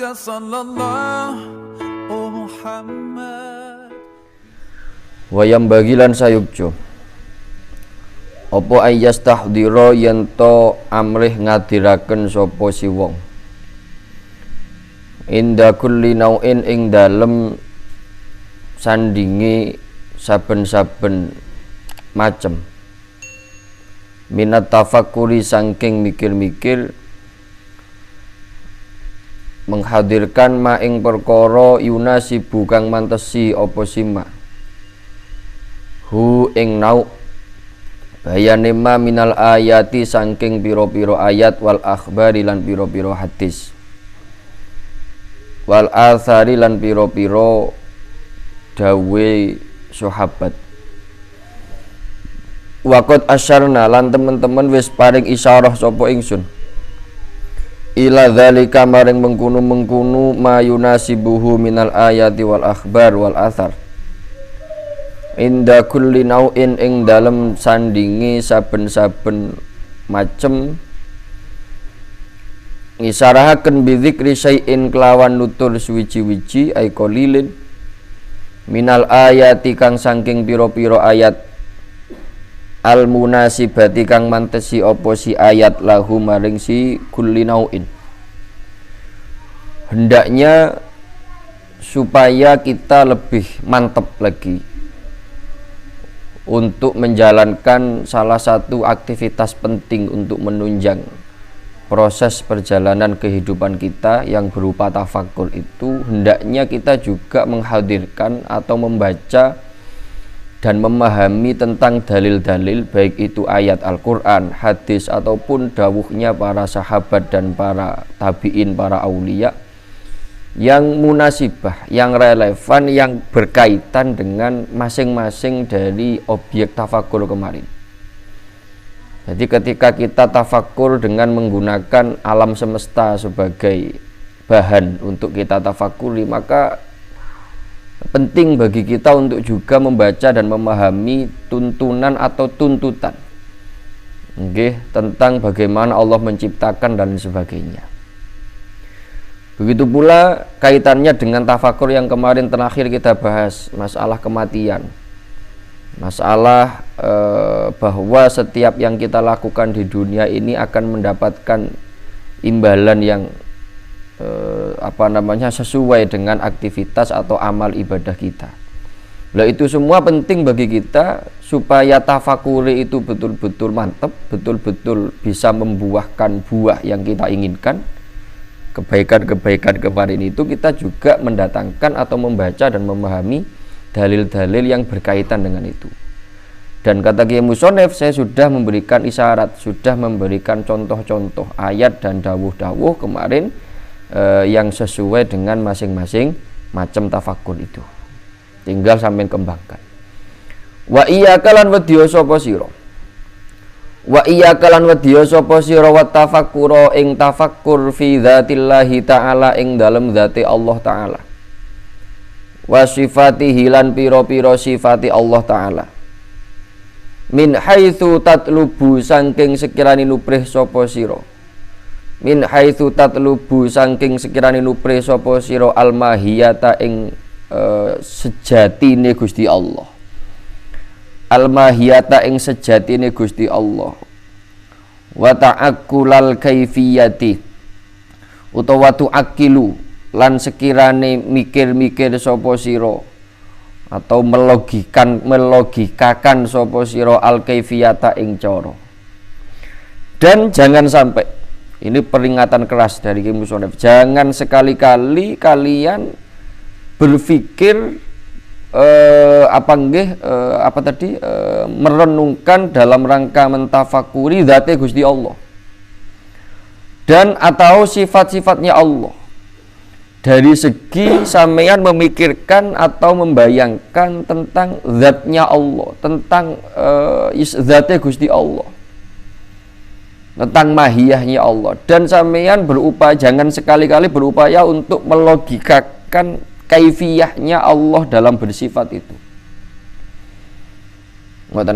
sallallahu Muhammad. Wayam bagilan sayukjo apa ayas tahdira yento amrih ngadiraken sapa si wong inda kulli nau'in ing dalem sandingi saben-saben macem minat tafakkuri saking mikir-mikir menghadirkan ma ing perkara yunasibu kang mantesi apa sima hu ing nau bayane ma minal ayati saking pira-pira ayat wal akhbari lan pira-pira hadis wal athari lan pira-pira dawe sahabat. Waqat asyarna lan temen-temen wis paring isyarah sapa ingsun ila dzalika maring mengkunu-mengkunu ma yunasibuhu minal ayati wal akhbar wal athar inda kulli nau'in ing dalem sandingi saben-saben macem ngisarahaken bidzikri syai'in kelawan nutur suwiji-wiji ay qalilin minal ayati kang saking pira-pira ayat al munasibati kang mantesi apa si ayat lahu maring si kulli nau'in. Hendaknya supaya kita lebih mantap lagi untuk menjalankan salah satu aktivitas penting untuk menunjang proses perjalanan kehidupan kita yang berupa tafakkur itu, hendaknya kita juga menghadirkan atau membaca dan memahami tentang dalil-dalil baik itu ayat Al-Quran, hadis ataupun dawuhnya para sahabat dan para tabi'in, para aulia yang munasibah, yang relevan, yang berkaitan dengan masing-masing dari objek tafakkur kemarin. Jadi ketika kita tafakkur dengan menggunakan alam semesta sebagai bahan untuk kita tafakuri, maka penting bagi kita untuk juga membaca dan memahami tuntunan atau tuntutan tentang bagaimana Allah menciptakan dan sebagainya. Begitu pula kaitannya dengan tafakur yang kemarin terakhir kita bahas, masalah kematian, masalah bahwa setiap yang kita lakukan di dunia ini akan mendapatkan imbalan yang sesuai dengan aktivitas atau amal ibadah kita. Nah, itu semua penting bagi kita supaya tafakuri itu betul-betul mantap, betul-betul bisa membuahkan buah yang kita inginkan. Kebaikan-kebaikan kemarin itu kita juga mendatangkan atau membaca dan memahami dalil-dalil yang berkaitan dengan itu. Dan kata Kiai Musonef, saya sudah memberikan isyarat, sudah memberikan contoh-contoh ayat dan dawuh-dawuh kemarin yang sesuai dengan masing-masing macam tafakkur itu. Tinggal sampean kembangkan. Wa iyyaka lan wedya sapa sira. Wa iyyaka lan wedya sapa sira wa tafakkura ing tafakkur fi dzatillahi ta'ala ing dalem zati Allah taala. Wa sifatihi lan pira-pira sifati Allah taala. Min haitsu tatlubu saking sekirane nuprih sapa sira. Min haitsu tatlubu saking sekirane nuprih sapa sira almahiyata ing sejatine Gusti Allah. Almahiyata ing sejatine Gusti Allah. Wa ta'akkulal kaifiyati utawa tu'akkilu lan sekirane mikir-mikir sapa sira atau melogikakan sapa sira al kaifiyata ing cara. Dan jangan sampai, ini peringatan keras dari Kiai Musonef, jangan sekali-kali kalian berpikir merenungkan dalam rangka mentafakuri zat Gusti Allah dan atau sifat-sifatnya Allah. Dari segi sampeyan memikirkan atau membayangkan tentang zatnya Allah, tentang zatnya Gusti Allah, tentang mahiyahnya Allah, dan sampeyan berupaya, jangan sekali-kali berupaya untuk melogikakan kaifiyahnya Allah dalam bersifat itu.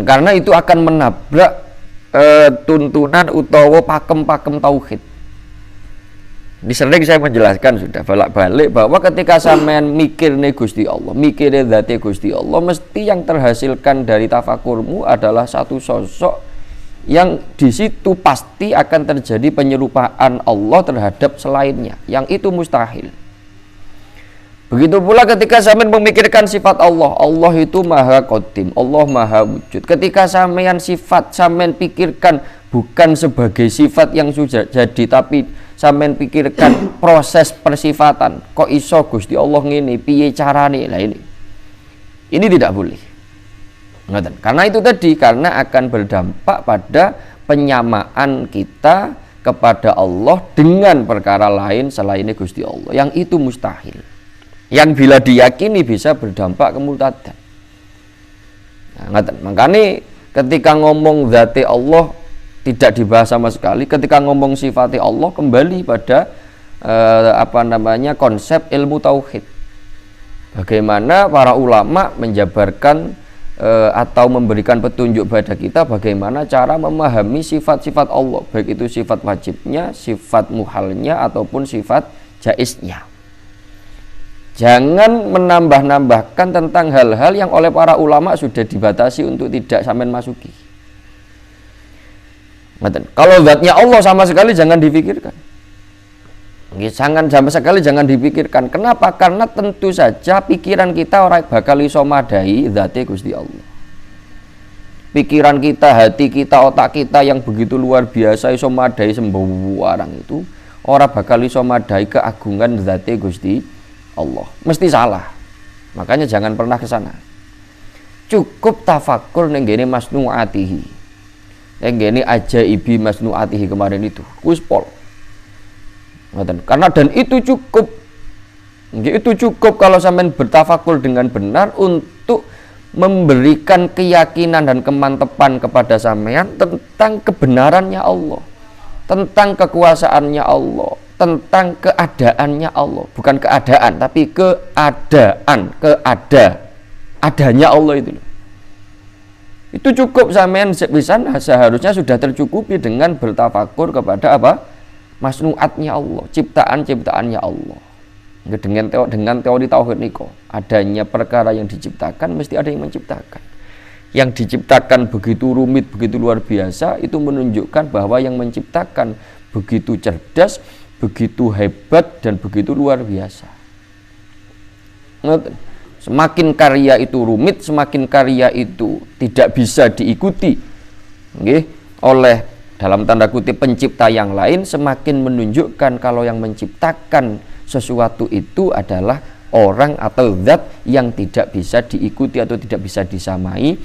Karena itu akan menabrak tuntunan utawa pakem-pakem tauhid. Ini sering saya menjelaskan sudah bolak-balik bahwa ketika sampean mikirnya Gusti Allah, mikirnya zati Gusti Allah, mesti yang terhasilkan dari tafakurmu adalah satu sosok yang di situ pasti akan terjadi penyerupaan Allah terhadap selainnya, yang itu mustahil. Begitu pula ketika sampean memikirkan sifat Allah, Allah itu maha qadim, Allah maha wujud. Ketika sampean sifat sampean pikirkan bukan sebagai sifat yang sudah jadi, tapi sampean pikirkan proses persifatan. Kok iso Gusti Allah ngene, piye carane? Lah ini tidak boleh. Karena itu tadi, karena akan berdampak pada penyamaan kita kepada Allah dengan perkara lain selain Gusti Allah, yang itu mustahil. Yang bila diyakini bisa berdampak kemurtadan. Makanya ketika ngomong zati Allah tidak dibahas sama sekali. Ketika ngomong sifati Allah kembali pada konsep ilmu tauhid. Bagaimana para ulama menjabarkan atau memberikan petunjuk pada kita bagaimana cara memahami sifat-sifat Allah, baik itu sifat wajibnya, sifat muhalnya ataupun sifat jaiznya. Jangan menambah-nambahkan tentang hal-hal yang oleh para ulama sudah dibatasi untuk tidak sampean masuki. Kalau zatnya Allah sama sekali jangan dipikirkan. Sama sekali jangan dipikirkan. Kenapa? Karena tentu saja pikiran kita orang bakal iso madai zate Gusti Allah. Pikiran kita, hati kita, otak kita yang begitu luar biasa iso madai sembarang itu, orang bakal iso madai keagungan zate Gusti Allah. Mesti salah. Makanya jangan pernah ke sana. Cukup tafakur ning ngene masnuatihi. Ning ngene ajaibi masnuatihi kemarin itu. Wis pol. Karena dan itu cukup. Itu cukup kalau sampean bertafakur dengan benar untuk memberikan keyakinan dan kemantepan kepada sampean tentang kebenarannya Allah, tentang kekuasaannya Allah, tentang keadaannya Allah, bukan keadaan tapi adanya Allah itu. Itu cukup sampean seharusnya sudah tercukupi dengan bertafakur kepada apa? Masnuatnya Allah, ciptaan-ciptaannya Allah. Dengan teori tauhid niko, adanya perkara yang diciptakan mesti ada yang menciptakan. Yang diciptakan begitu rumit, begitu luar biasa, itu menunjukkan bahwa yang menciptakan begitu cerdas, begitu hebat dan begitu luar biasa. Semakin karya itu rumit, semakin karya itu tidak bisa diikuti oleh dalam tanda kutip pencipta yang lain, semakin menunjukkan kalau yang menciptakan sesuatu itu adalah orang atau zat yang tidak bisa diikuti atau tidak bisa disamai,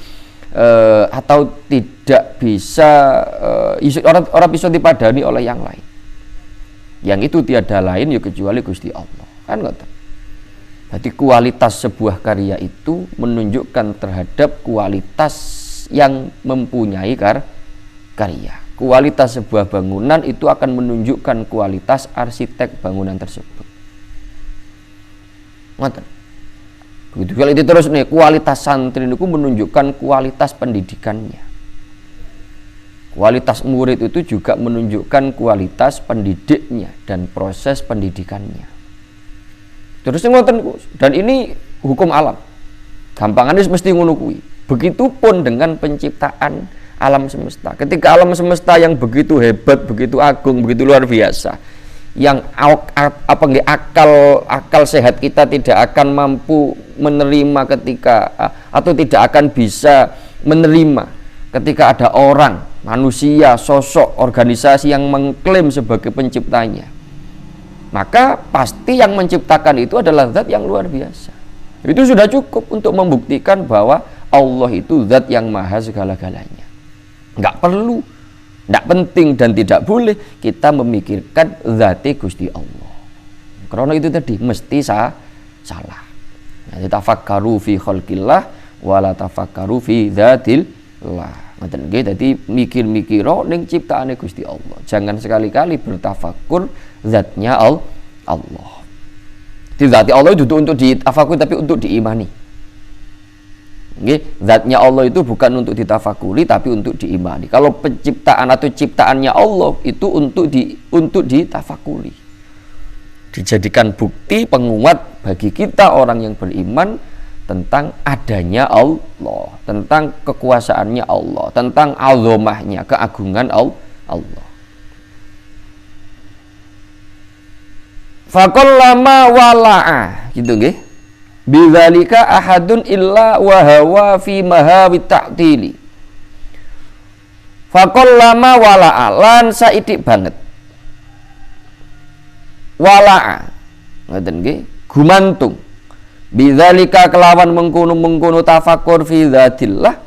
atau tidak bisa orang bisa dipadani oleh yang lain. Yang itu tiada lain ya kecuali Gusti Allah. Kan ngoten. Berarti kualitas sebuah karya itu menunjukkan terhadap kualitas yang mempunyai karya. Kualitas sebuah bangunan itu akan menunjukkan kualitas arsitek bangunan tersebut. Ngoten. Begitu kalau itu terus nih, kualitas santri itu menunjukkan kualitas pendidikannya. Kualitas murid itu juga menunjukkan kualitas pendidiknya dan proses pendidikannya. Terus ngoten, dan ini hukum alam. Gampangannya mesti ngono kuwi. Begitupun dengan penciptaan alam semesta. Ketika alam semesta yang begitu hebat, begitu agung, begitu luar biasa, yang akal sehat kita tidak akan mampu menerima ketika atau tidak akan bisa menerima ketika ada orang, manusia, sosok, organisasi yang mengklaim sebagai penciptanya, maka pasti yang menciptakan itu adalah zat yang luar biasa. Itu sudah cukup untuk membuktikan bahwa Allah itu zat yang maha segala-galanya. Nggak perlu, nggak penting dan tidak boleh kita memikirkan zati Gusti Allah. Karena itu tadi mesti salah. Tafakkaru fi khalqillah wala tafakkaru fi dzatillah. Ngoten nggih, dadi mikir-mikira ning ciptaane Gusti Allah. Jangan sekali-kali bertafakur zatnya Allah. Zati Allah itu untuk ditafakur tapi untuk diimani. Nggih, zatnya Allah itu bukan untuk ditafakuri tapi untuk diimani. Kalau penciptaan atau ciptaannya Allah itu untuk ditafakuri, dijadikan bukti penguat bagi kita orang yang beriman tentang adanya Allah, tentang kekuasaannya Allah, tentang azamahnya, keagungan Allah. Faqallama wala'a, gitu nggih. Bidzalika ahadun illa wa hawa fi mahawi ta'tili. Faqallama wala'a, lan saidik banget. Wala'a, ngoten nggih, gumantung. Bidzalika kelawan mengkono-mengkono tafakur fi dzatillah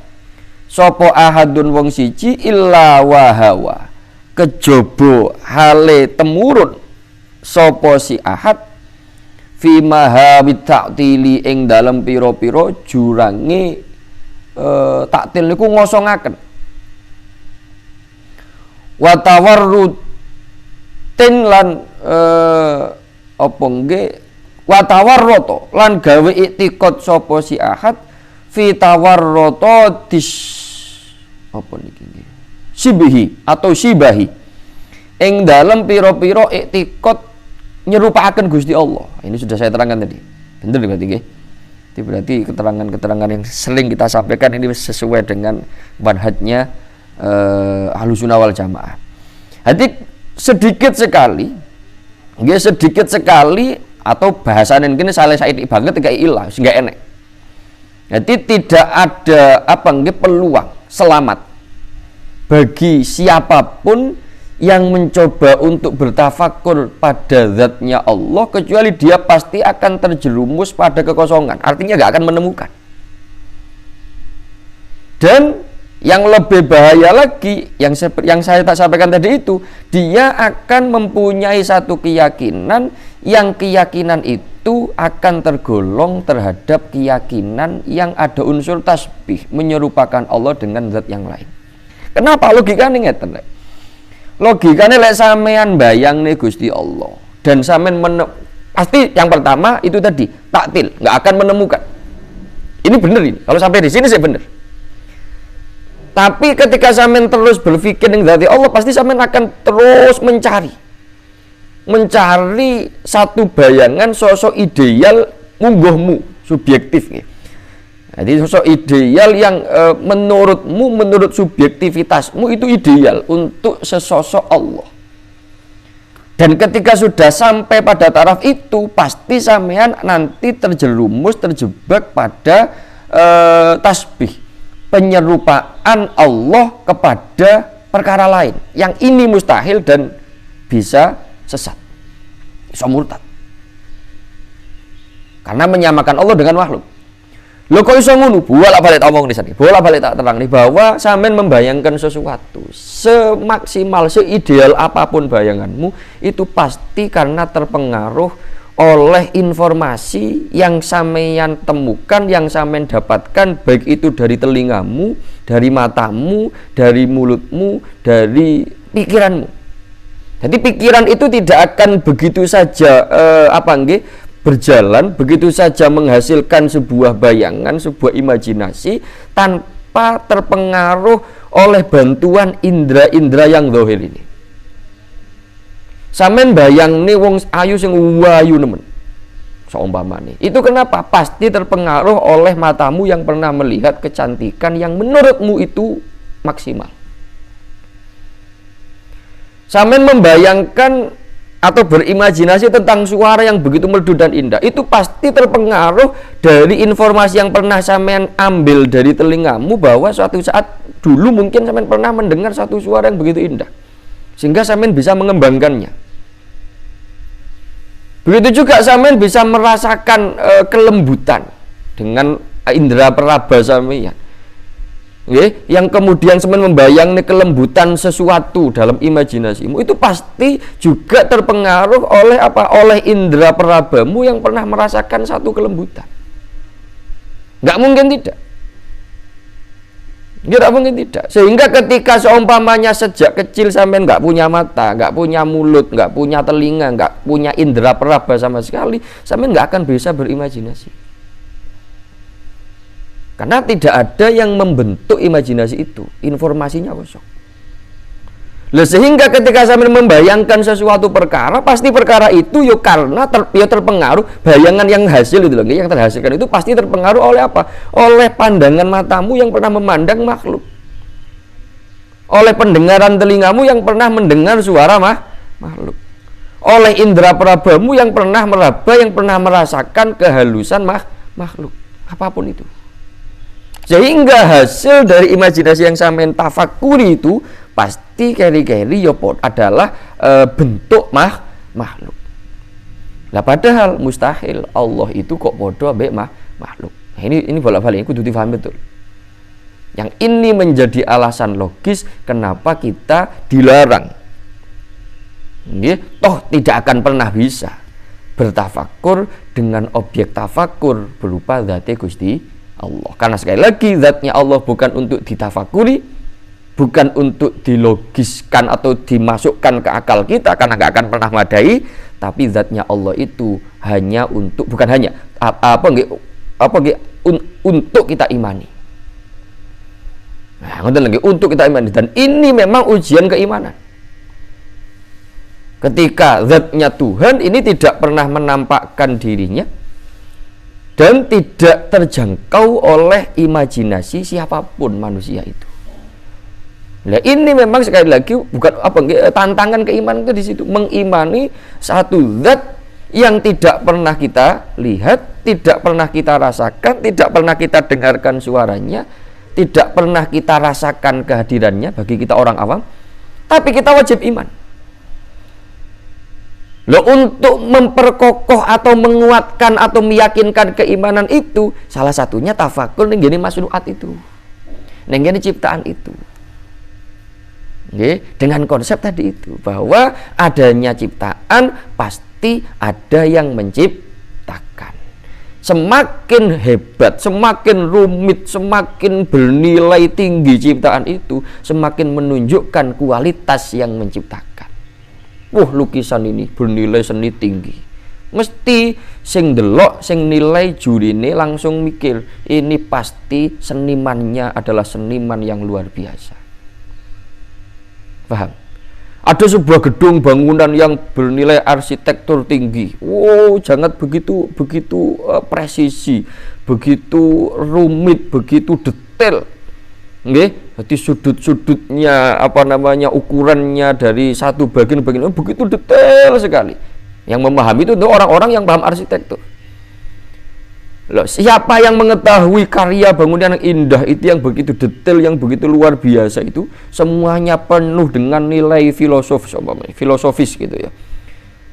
sapa ahadun wong siji illa wa hawa, kejaba hale temurun sapa si ahad fi mahawi ta'tili ing dalem pira-pira jurange taktil niku ngosongaken wa tawarrutin lan apa nggih wa tawarrata lan gawe iktikad sapa si ahad fi tawarrata apa niki nggih sibihi atau sibahi ing dalem pira-pira iktikad nyerupakan Gusti Allah. Ini sudah saya terangkan tadi. Bener berarti nggih. Itu berarti keterangan-keterangan yang sering kita sampaikan ini sesuai dengan manhajnya Ahlussunnah wal Jamaah. Jadi sedikit sekali atau bahasane kene saleh saithik banget kayak ilah, enggak enek. Jadi tidak ada peluang selamat bagi siapapun yang mencoba untuk bertafakur pada zatnya Allah kecuali dia pasti akan terjerumus pada kekosongan, artinya gak akan menemukan. Dan yang lebih bahaya lagi yang saya tak sampaikan tadi itu, dia akan mempunyai satu keyakinan yang keyakinan itu akan tergolong terhadap keyakinan yang ada unsur tasbih, menyerupakan Allah dengan zat yang lain. Kenapa? Logikanya ngeten. Logikanya lek sampean bayang nih Gusti Allah dan sampean pasti yang pertama itu tadi taktil, nggak akan menemukan. Ini bener ini. Kalau sampai di sini sih bener. Tapi ketika sampean terus berpikir ning zati Allah, pasti sampean akan terus mencari satu bayangan sosok ideal mungguhmu subjektif nih. Jadi sosok ideal yang menurut subjektivitasmu itu ideal untuk sesosok Allah. Dan ketika sudah sampai pada taraf itu, pasti sampean nanti terjebak pada tasbih, penyerupaan Allah kepada perkara lain yang ini mustahil dan bisa sesat, bisa murtad. Karena menyamakan Allah dengan makhluk. Lho kok iso ngono? Bolak-balik tak omong disini. Bolak-balik tak terang nih bahwa sampean membayangkan sesuatu semaksimal, seideal apapun bayanganmu itu pasti karena terpengaruh oleh informasi yang sampean temukan, yang sampean dapatkan, baik itu dari telingamu, dari matamu, dari mulutmu, dari pikiranmu. Jadi pikiran itu tidak akan begitu saja berjalan begitu saja menghasilkan sebuah bayangan, sebuah imajinasi tanpa terpengaruh oleh bantuan indera-indera yang zahir ini. Sampeyan bayang nih wong ayu sing wayu nemen. Saumpamane. Itu kenapa? Pasti terpengaruh oleh matamu yang pernah melihat kecantikan yang menurutmu itu maksimal. Sampeyan membayangkan atau berimajinasi tentang suara yang begitu merdu dan indah, itu pasti terpengaruh dari informasi yang pernah sampean ambil dari telingamu bahwa suatu saat dulu mungkin sampean pernah mendengar satu suara yang begitu indah sehingga sampean bisa mengembangkannya. Begitu juga sampean bisa merasakan kelembutan dengan indera peraba sampean. Yang kemudian semen membayang nih kelembutan sesuatu dalam imajinasimu itu pasti juga terpengaruh oleh oleh indera perabamu yang pernah merasakan satu kelembutan. Nggak mungkin tidak. Nggak mungkin tidak. Sehingga ketika seumpamanya sejak kecil sampean nggak punya mata, nggak punya mulut, nggak punya telinga, nggak punya indera peraba sama sekali, sampean nggak akan bisa berimajinasi. Karena tidak ada yang membentuk imajinasi itu, informasinya kosong. Loh, sehingga ketika sampean membayangkan sesuatu perkara, pasti perkara itu yo karena terpengaruh bayangan yang hasil itu loh, yang terhasilkan itu pasti terpengaruh oleh apa? Oleh pandangan matamu yang pernah memandang makhluk. Oleh pendengaran telingamu yang pernah mendengar suara makhluk. Oleh indera perabamu yang pernah meraba, yang pernah merasakan kehalusan makhluk, apapun itu. Sehingga hasil dari imajinasi yang sampean tafakuri itu pasti keri-keri yopot adalah bentuk makhluk. Lah padahal mustahil Allah itu kok podo ambek makhluk. Nah, ini bolak-balik kudu difahami betul. Yang ini menjadi alasan logis kenapa kita dilarang. Toh tidak akan pernah bisa bertafakur dengan objek tafakur berupa zat-e Gusti Allah. Karena sekali lagi zatnya Allah bukan untuk ditafakuri, bukan untuk dilogiskan atau dimasukkan ke akal kita karena nggak akan pernah madai, tapi zatnya Allah itu hanya untuk untuk kita imani. Nah, untuk kita imani, dan ini memang ujian keimanan. Ketika zatnya Tuhan ini tidak pernah menampakkan dirinya dan tidak terjangkau oleh imajinasi siapapun manusia itu. Nah, ini memang sekali lagi bukan tantangan keimanan itu di situ, mengimani satu zat yang tidak pernah kita lihat, tidak pernah kita rasakan, tidak pernah kita dengarkan suaranya, tidak pernah kita rasakan kehadirannya bagi kita orang awam, tapi kita wajib iman. Loh, untuk memperkokoh atau menguatkan atau meyakinkan keimanan itu salah satunya tafakur ning ngene makhlukat itu, ning ngene ciptaan itu. Nggih, dengan konsep tadi itu bahwa adanya ciptaan pasti ada yang menciptakan. Semakin hebat, semakin rumit, semakin bernilai tinggi ciptaan itu, semakin menunjukkan kualitas yang menciptakan. Lukisan ini bernilai seni tinggi. Mesti sing delok, sing nilai jurine langsung mikir, ini pasti senimannya adalah seniman yang luar biasa. Paham? Ada sebuah gedung bangunan yang bernilai arsitektur tinggi. Jangan begitu presisi, begitu rumit, begitu detail. Nggih, jadi sudut-sudutnya ukurannya dari satu bagian begitu detail sekali. Yang memahami itu orang-orang yang paham arsitektur. Loh, siapa yang mengetahui karya bangunan yang indah itu, yang begitu detail, yang begitu luar biasa itu, semuanya penuh dengan nilai filosofis gitu ya.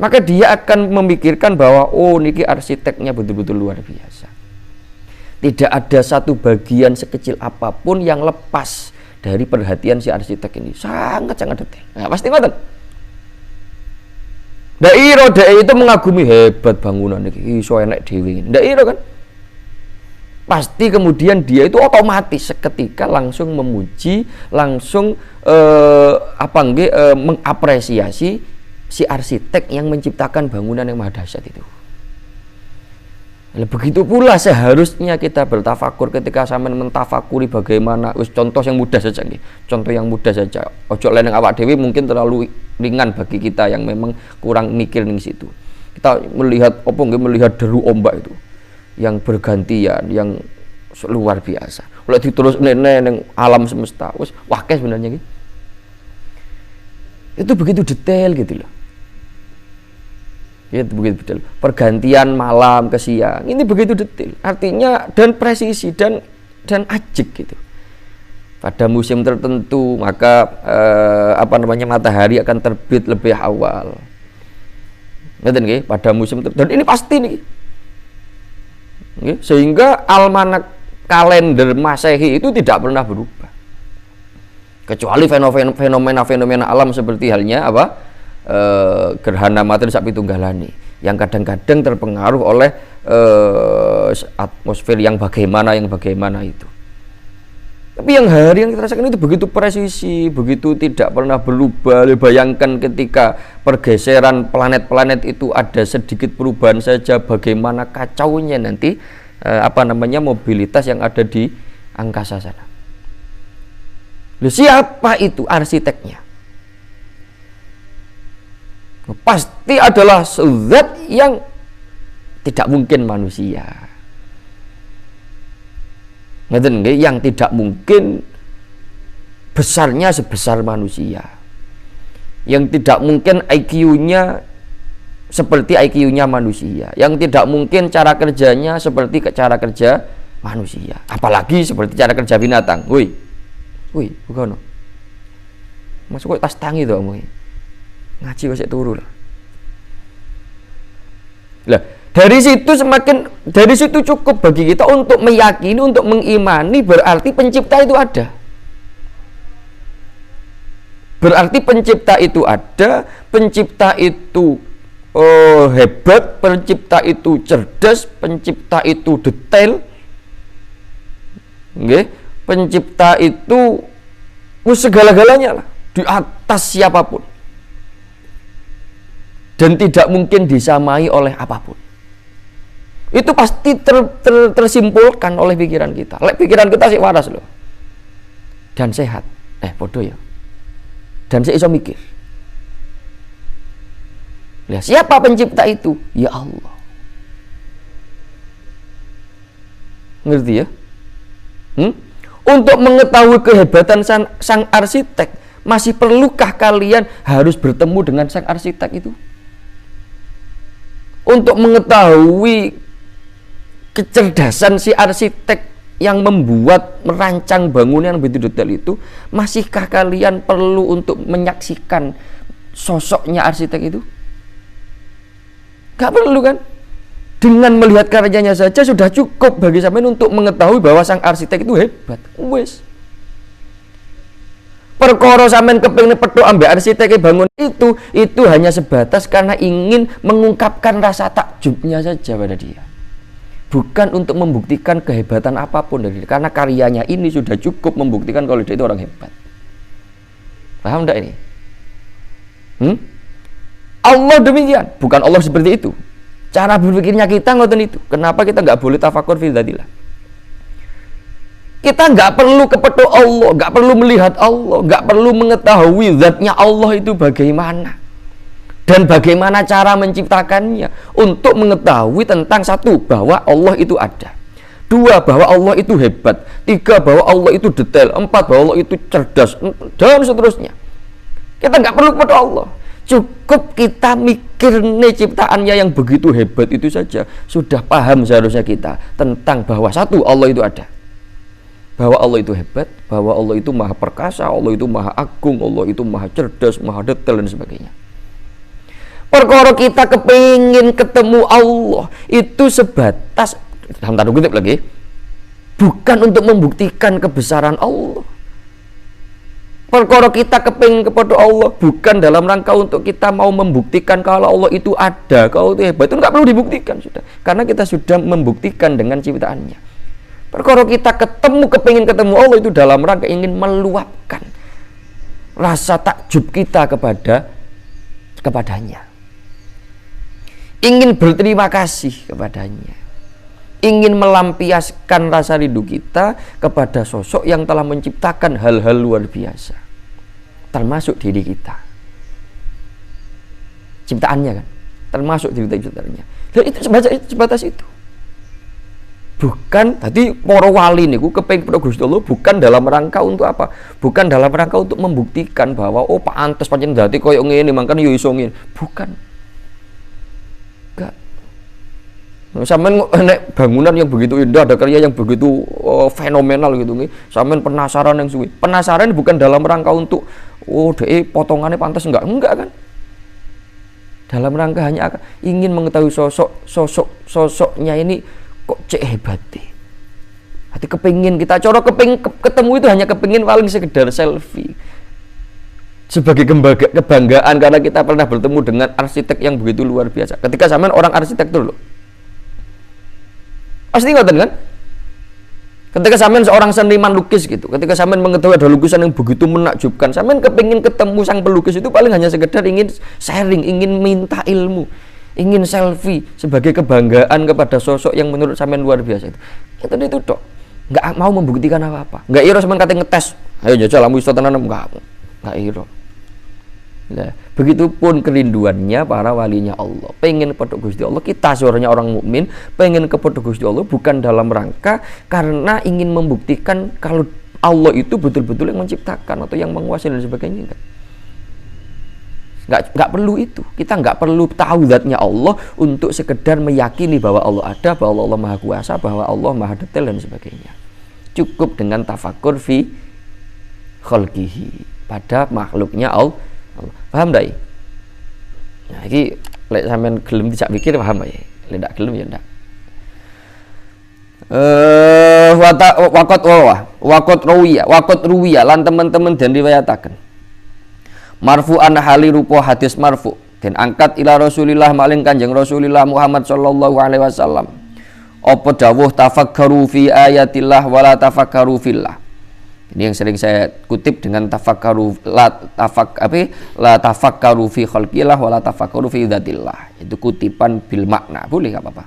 Maka dia akan memikirkan bahwa niki arsiteknya betul-betul luar biasa. Tidak ada satu bagian sekecil apapun yang lepas dari perhatian si arsitek ini. Sangat-sangat detail. Nah, pasti ngoten. Dairo itu mengagumi, hebat bangunan ini, iso enek dhewe. Dairo kan? Pasti kemudian dia itu otomatis seketika langsung memuji, langsung mengapresiasi si arsitek yang menciptakan bangunan yang maha dahsyat itu. Begitu pula seharusnya kita bertafakur ketika sampean mentafakuri bagaimana, contoh yang mudah saja nih. Contoh yang mudah saja. Ojo leneng awak dewi mungkin terlalu ringan bagi kita yang memang kurang mikir ning situ. Kita melihat melihat deru ombak itu yang bergantian, yang luar biasa. Oleh diterus neng alam semesta, wah sebenarnya gitu. Itu begitu detail gitu loh. Itu begitu detail. Pergantian malam ke siang ini begitu detail. Artinya dan presisi dan ajik gitu. Pada musim tertentu maka matahari akan terbit lebih awal. Ngeten nggih, pada musim tertentu. Dan ini pasti nih. Nggih, sehingga almanak kalender Masehi itu tidak pernah berubah. Kecuali fenomena alam seperti halnya gerhana matahari sak pitunggalane yang kadang-kadang terpengaruh oleh atmosfer yang bagaimana itu. Tapi yang hari yang kita rasakan itu begitu presisi, begitu tidak pernah berubah. Bayangkan ketika pergeseran planet-planet itu ada sedikit perubahan saja, bagaimana kacaunya nanti mobilitas yang ada di angkasa sana. Siapa itu arsiteknya? pasti adalah zat yang tidak mungkin manusia. Ngeten nggih, yang tidak mungkin besarnya sebesar manusia. Yang tidak mungkin IQ-nya seperti IQ-nya manusia. Yang tidak mungkin cara kerjanya seperti cara kerja manusia. Apalagi seperti cara kerja binatang. Woi, bukan. Masuk kok tas tangi to omongi. Ngaji wis turu lah. Dari situ cukup bagi kita untuk meyakini, untuk mengimani berarti pencipta itu ada. Berarti pencipta itu ada, pencipta itu hebat, pencipta itu cerdas, pencipta itu detail. Nggih, pencipta itu segala-galanya lah, di atas siapapun. Dan tidak mungkin disamai oleh apapun. Itu pasti tersimpulkan oleh pikiran kita. Pikiran kita sih waras loh. Dan sehat. Bodoh ya. Dan saya iso mikir. Lihat, siapa pencipta itu? Ya Allah. Ngerti ya? Untuk mengetahui kehebatan sang arsitek, masih perlukah kalian harus bertemu dengan sang arsitek itu? Untuk mengetahui kecerdasan si arsitek yang merancang bangunan yang begitu detail itu, masihkah kalian perlu untuk menyaksikan sosoknya arsitek itu? Gak perlu kan? Dengan melihat karyanya saja sudah cukup bagi sampean untuk mengetahui bahwa sang arsitek itu hebat. Wes. Perkara sampean kepengin petuk ambek arsitek bangun itu hanya sebatas karena ingin mengungkapkan rasa takjubnya saja pada dia. Bukan untuk membuktikan kehebatan apapun dari dia, karena karyanya ini sudah cukup membuktikan kalau dia itu orang hebat. Paham enggak ini? Allah demikian, bukan Allah seperti itu. Cara berpikirnya kita ngoten itu. Kenapa kita nggak boleh tafakur fi dzatillah? Kita nggak perlu kepetuk Allah, nggak perlu melihat Allah, nggak perlu mengetahui zatnya Allah itu bagaimana dan bagaimana cara menciptakannya untuk mengetahui tentang satu, bahwa Allah itu ada, dua, bahwa Allah itu hebat, tiga, bahwa Allah itu detail, empat, bahwa Allah itu cerdas, dan seterusnya. Kita nggak perlu kepetuk Allah, cukup kita mikir nih ciptaannya yang begitu hebat itu saja sudah paham seharusnya kita tentang bahwa satu, Allah itu ada, bahwa Allah itu hebat, bahwa Allah itu maha perkasa, Allah itu maha agung, Allah itu maha cerdas, maha detail dan sebagainya. Perkara kita kepingin ketemu Allah itu sebatas, dalam tanda kutip lagi, bukan untuk membuktikan kebesaran Allah. Perkara kita kepingin kepada Allah bukan dalam rangka untuk kita mau membuktikan kalau Allah itu ada, kalau itu hebat. Itu nggak perlu dibuktikan sudah, karena kita sudah membuktikan dengan ciptaannya. Perkara kita kepingin ketemu Allah itu dalam rangka ingin meluapkan rasa takjub kita kepadanya. Ingin berterima kasih kepadanya. Ingin melampiaskan rasa rindu kita kepada sosok yang telah menciptakan hal-hal luar biasa. Termasuk diri kita. Ciptaannya kan. Termasuk diri ciptaannya. Dan itu sebatas itu. Bukan tadi para wali niku kepengin kepada Gusti Allah bukan dalam rangka untuk apa? Bukan dalam rangka untuk membuktikan bahwa pantes pancen dadi koyo ngene mangkane yo iso ngene. Bukan. Enggak. Sampeyan nek bangunan yang begitu indah, ada karya yang begitu fenomenal gitu nggih. Sampeyan penasaran yang suwi. Penasaran bukan dalam rangka untuk potongannya pantas enggak kan? Dalam rangka hanya ingin mengetahui sosoknya ini kok cek hebat deh. Hati kepingin kita ketemu itu hanya kepingin paling sekedar selfie sebagai kebanggaan karena kita pernah bertemu dengan arsitek yang begitu luar biasa. Ketika zaman orang arsitektur loh, pasti ngoten kan? Ketika sampean seorang seniman lukis gitu, ketika sampean mengetahui ada lukisan yang begitu menakjubkan, sampean kepingin ketemu sang pelukis itu paling hanya sekedar ingin sharing, ingin minta ilmu, ingin selfie sebagai kebanggaan kepada sosok yang menurut sampean luar biasa itu. Itu tok. Enggak mau membuktikan apa-apa. Enggak iro sampean kate ngetes. Ayo jajal lamu iso tenan enggak iro. Nah, begitupun kerinduannya para walinya Allah. Pengen kepada Gusti Allah, kita seorangnya orang mukmin pengen kepada Gusti Allah bukan dalam rangka karena ingin membuktikan kalau Allah itu betul-betul yang menciptakan atau yang menguasai dan sebagainya. Nggak perlu itu. Kita nggak perlu tahu zatnya Allah untuk sekedar meyakini bahwa Allah ada, bahwa Allah Maha Kuasa, bahwa Allah Maha Detail dan sebagainya. Cukup dengan tafakur fi khalqihi, pada makhluknya Allah. Paham tak? Nah, ini lek sampean gelem tidak pikir paham ya. Lek ndak gelem ya ndak. Wakot ruwiya lan teman-teman dan riwayataken. Marfu'an hali rupa hadis marfu dan angkat ila Rasulillah maling Kanjeng Rasulillah Muhammad sallallahu alaihi wasallam. Apa dawuh tafakkaru fi ayatillah wala tafakkaru fillah. Ini yang sering saya kutip dengan tafakkaru la tafakkaru fi khalqillah wala tafakkaru fi dzatillah. Itu kutipan bil makna, boleh enggak apa-apa.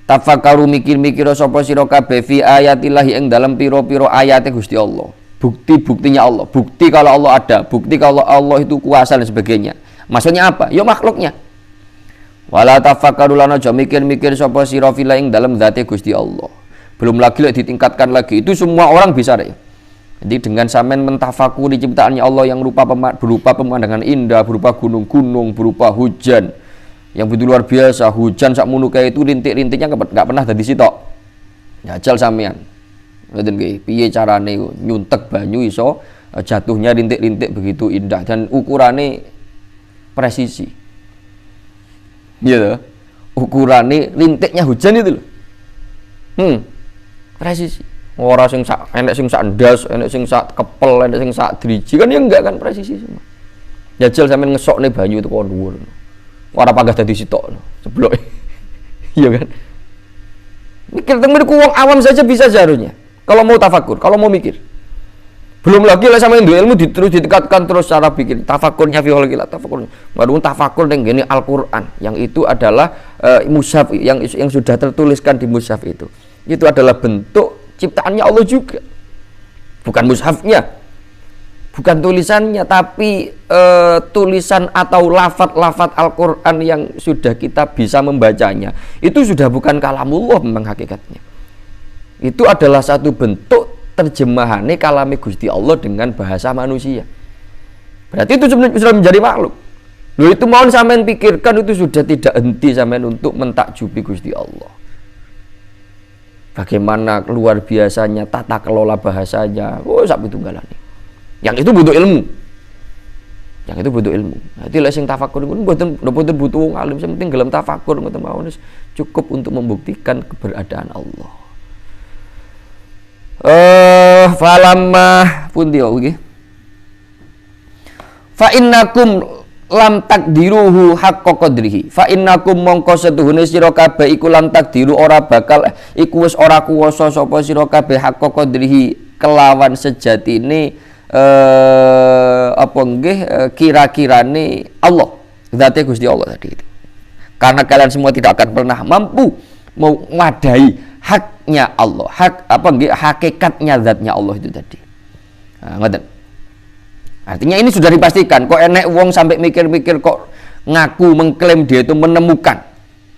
Tafakkaru mikir-mikir sapa sira kabeh fi ayatillah ing dalam pira-pira ayate Gusti Allah. Bukti-buktinya Allah, bukti kalau Allah ada, bukti kalau Allah itu kuasa dan sebagainya. Maksudnya apa? Ya makhluknya. Wala tafakkaru lan aja mikir-mikir sapa sira fillah ing dalam zate Gusti Allah. Belum lagi ditingkatkan lagi. Itu semua orang bisa deh. Jadi dengan sampean mentafakuri ciptaannya Allah yang berupa pemandangan indah, berupa gunung-gunung, berupa hujan yang begitu luar biasa, hujan sak munu kayak itu rintik-rintiknya enggak pernah dadi sitok. Jajal sampean. Ngoten nggih, piye carane nyuntek banyu iso jatuhnya rintik-rintik begitu indah dan ukurannya presisi. Iya loh. Ukurannya rintiknya hujan itu loh. Presisi. Ora sing sak enek sing sak ndas, enek sing sak kepel, enek sing sak driji kan ya enggak kan presisi semua. Jajal sampean ngesokne banyu itu kon dhuwur. Ora panggah dadi sitok jeblok. Iya kan? Mikir temen ku wong awam saja bisa seharusnya. Kalau mau tafakur, kalau mau mikir. Belum lagi lah sama yang ilmu terus ditingkatkan terus cara pikir. Tafakurnya fi khalqillah, tafakur. Baru tafakur dengan gini Al-Qur'an yang itu adalah mushaf yang sudah tertuliskan di mushaf itu. Itu adalah bentuk ciptaannya Allah juga, bukan mushafnya, bukan tulisannya, tapi tulisan atau lafaz-lafaz Al-Quran yang sudah kita bisa membacanya. Itu sudah bukan kalamullah memang hakikatnya. Itu adalah satu bentuk terjemahannya kalame Gusti Allah dengan bahasa manusia. Berarti itu sudah menjadi makhluk. Loh, itu mohon sampean pikirkan, itu sudah tidak henti sampean untuk mentakjubi Gusti Allah. Bagaimana luar biasanya tata kelola bahasanya. Oh, sak pitunggalane. Yang itu butuh ilmu. Yang itu butuh ilmu. Nanti lek sing tafakur niku mboten butuh wong alim, sing penting gelem tafakur ngoten mawon cukup untuk membuktikan keberadaan Allah. Falamma pundi nggih. Fa innakum lam takdiruhu haqqa qadrihi. Fa innakum mongko setuhune sira kabeh iku lam takdiru ora bakal iku wis ora kuwasa sapa sira kabeh haqqa qadrihi kelawan sejatine apa nggih kira-kirane Allah, zate Gusti Allah tadi itu. Karena kalian semua tidak akan pernah mampu mewadai haknya Allah, hak apa nggih hakikatnya zatnya Allah itu tadi. Nah, ngoten. Artinya ini sudah dipastikan. Kok enek wong sampai mikir-mikir kok ngaku mengklaim dia itu menemukan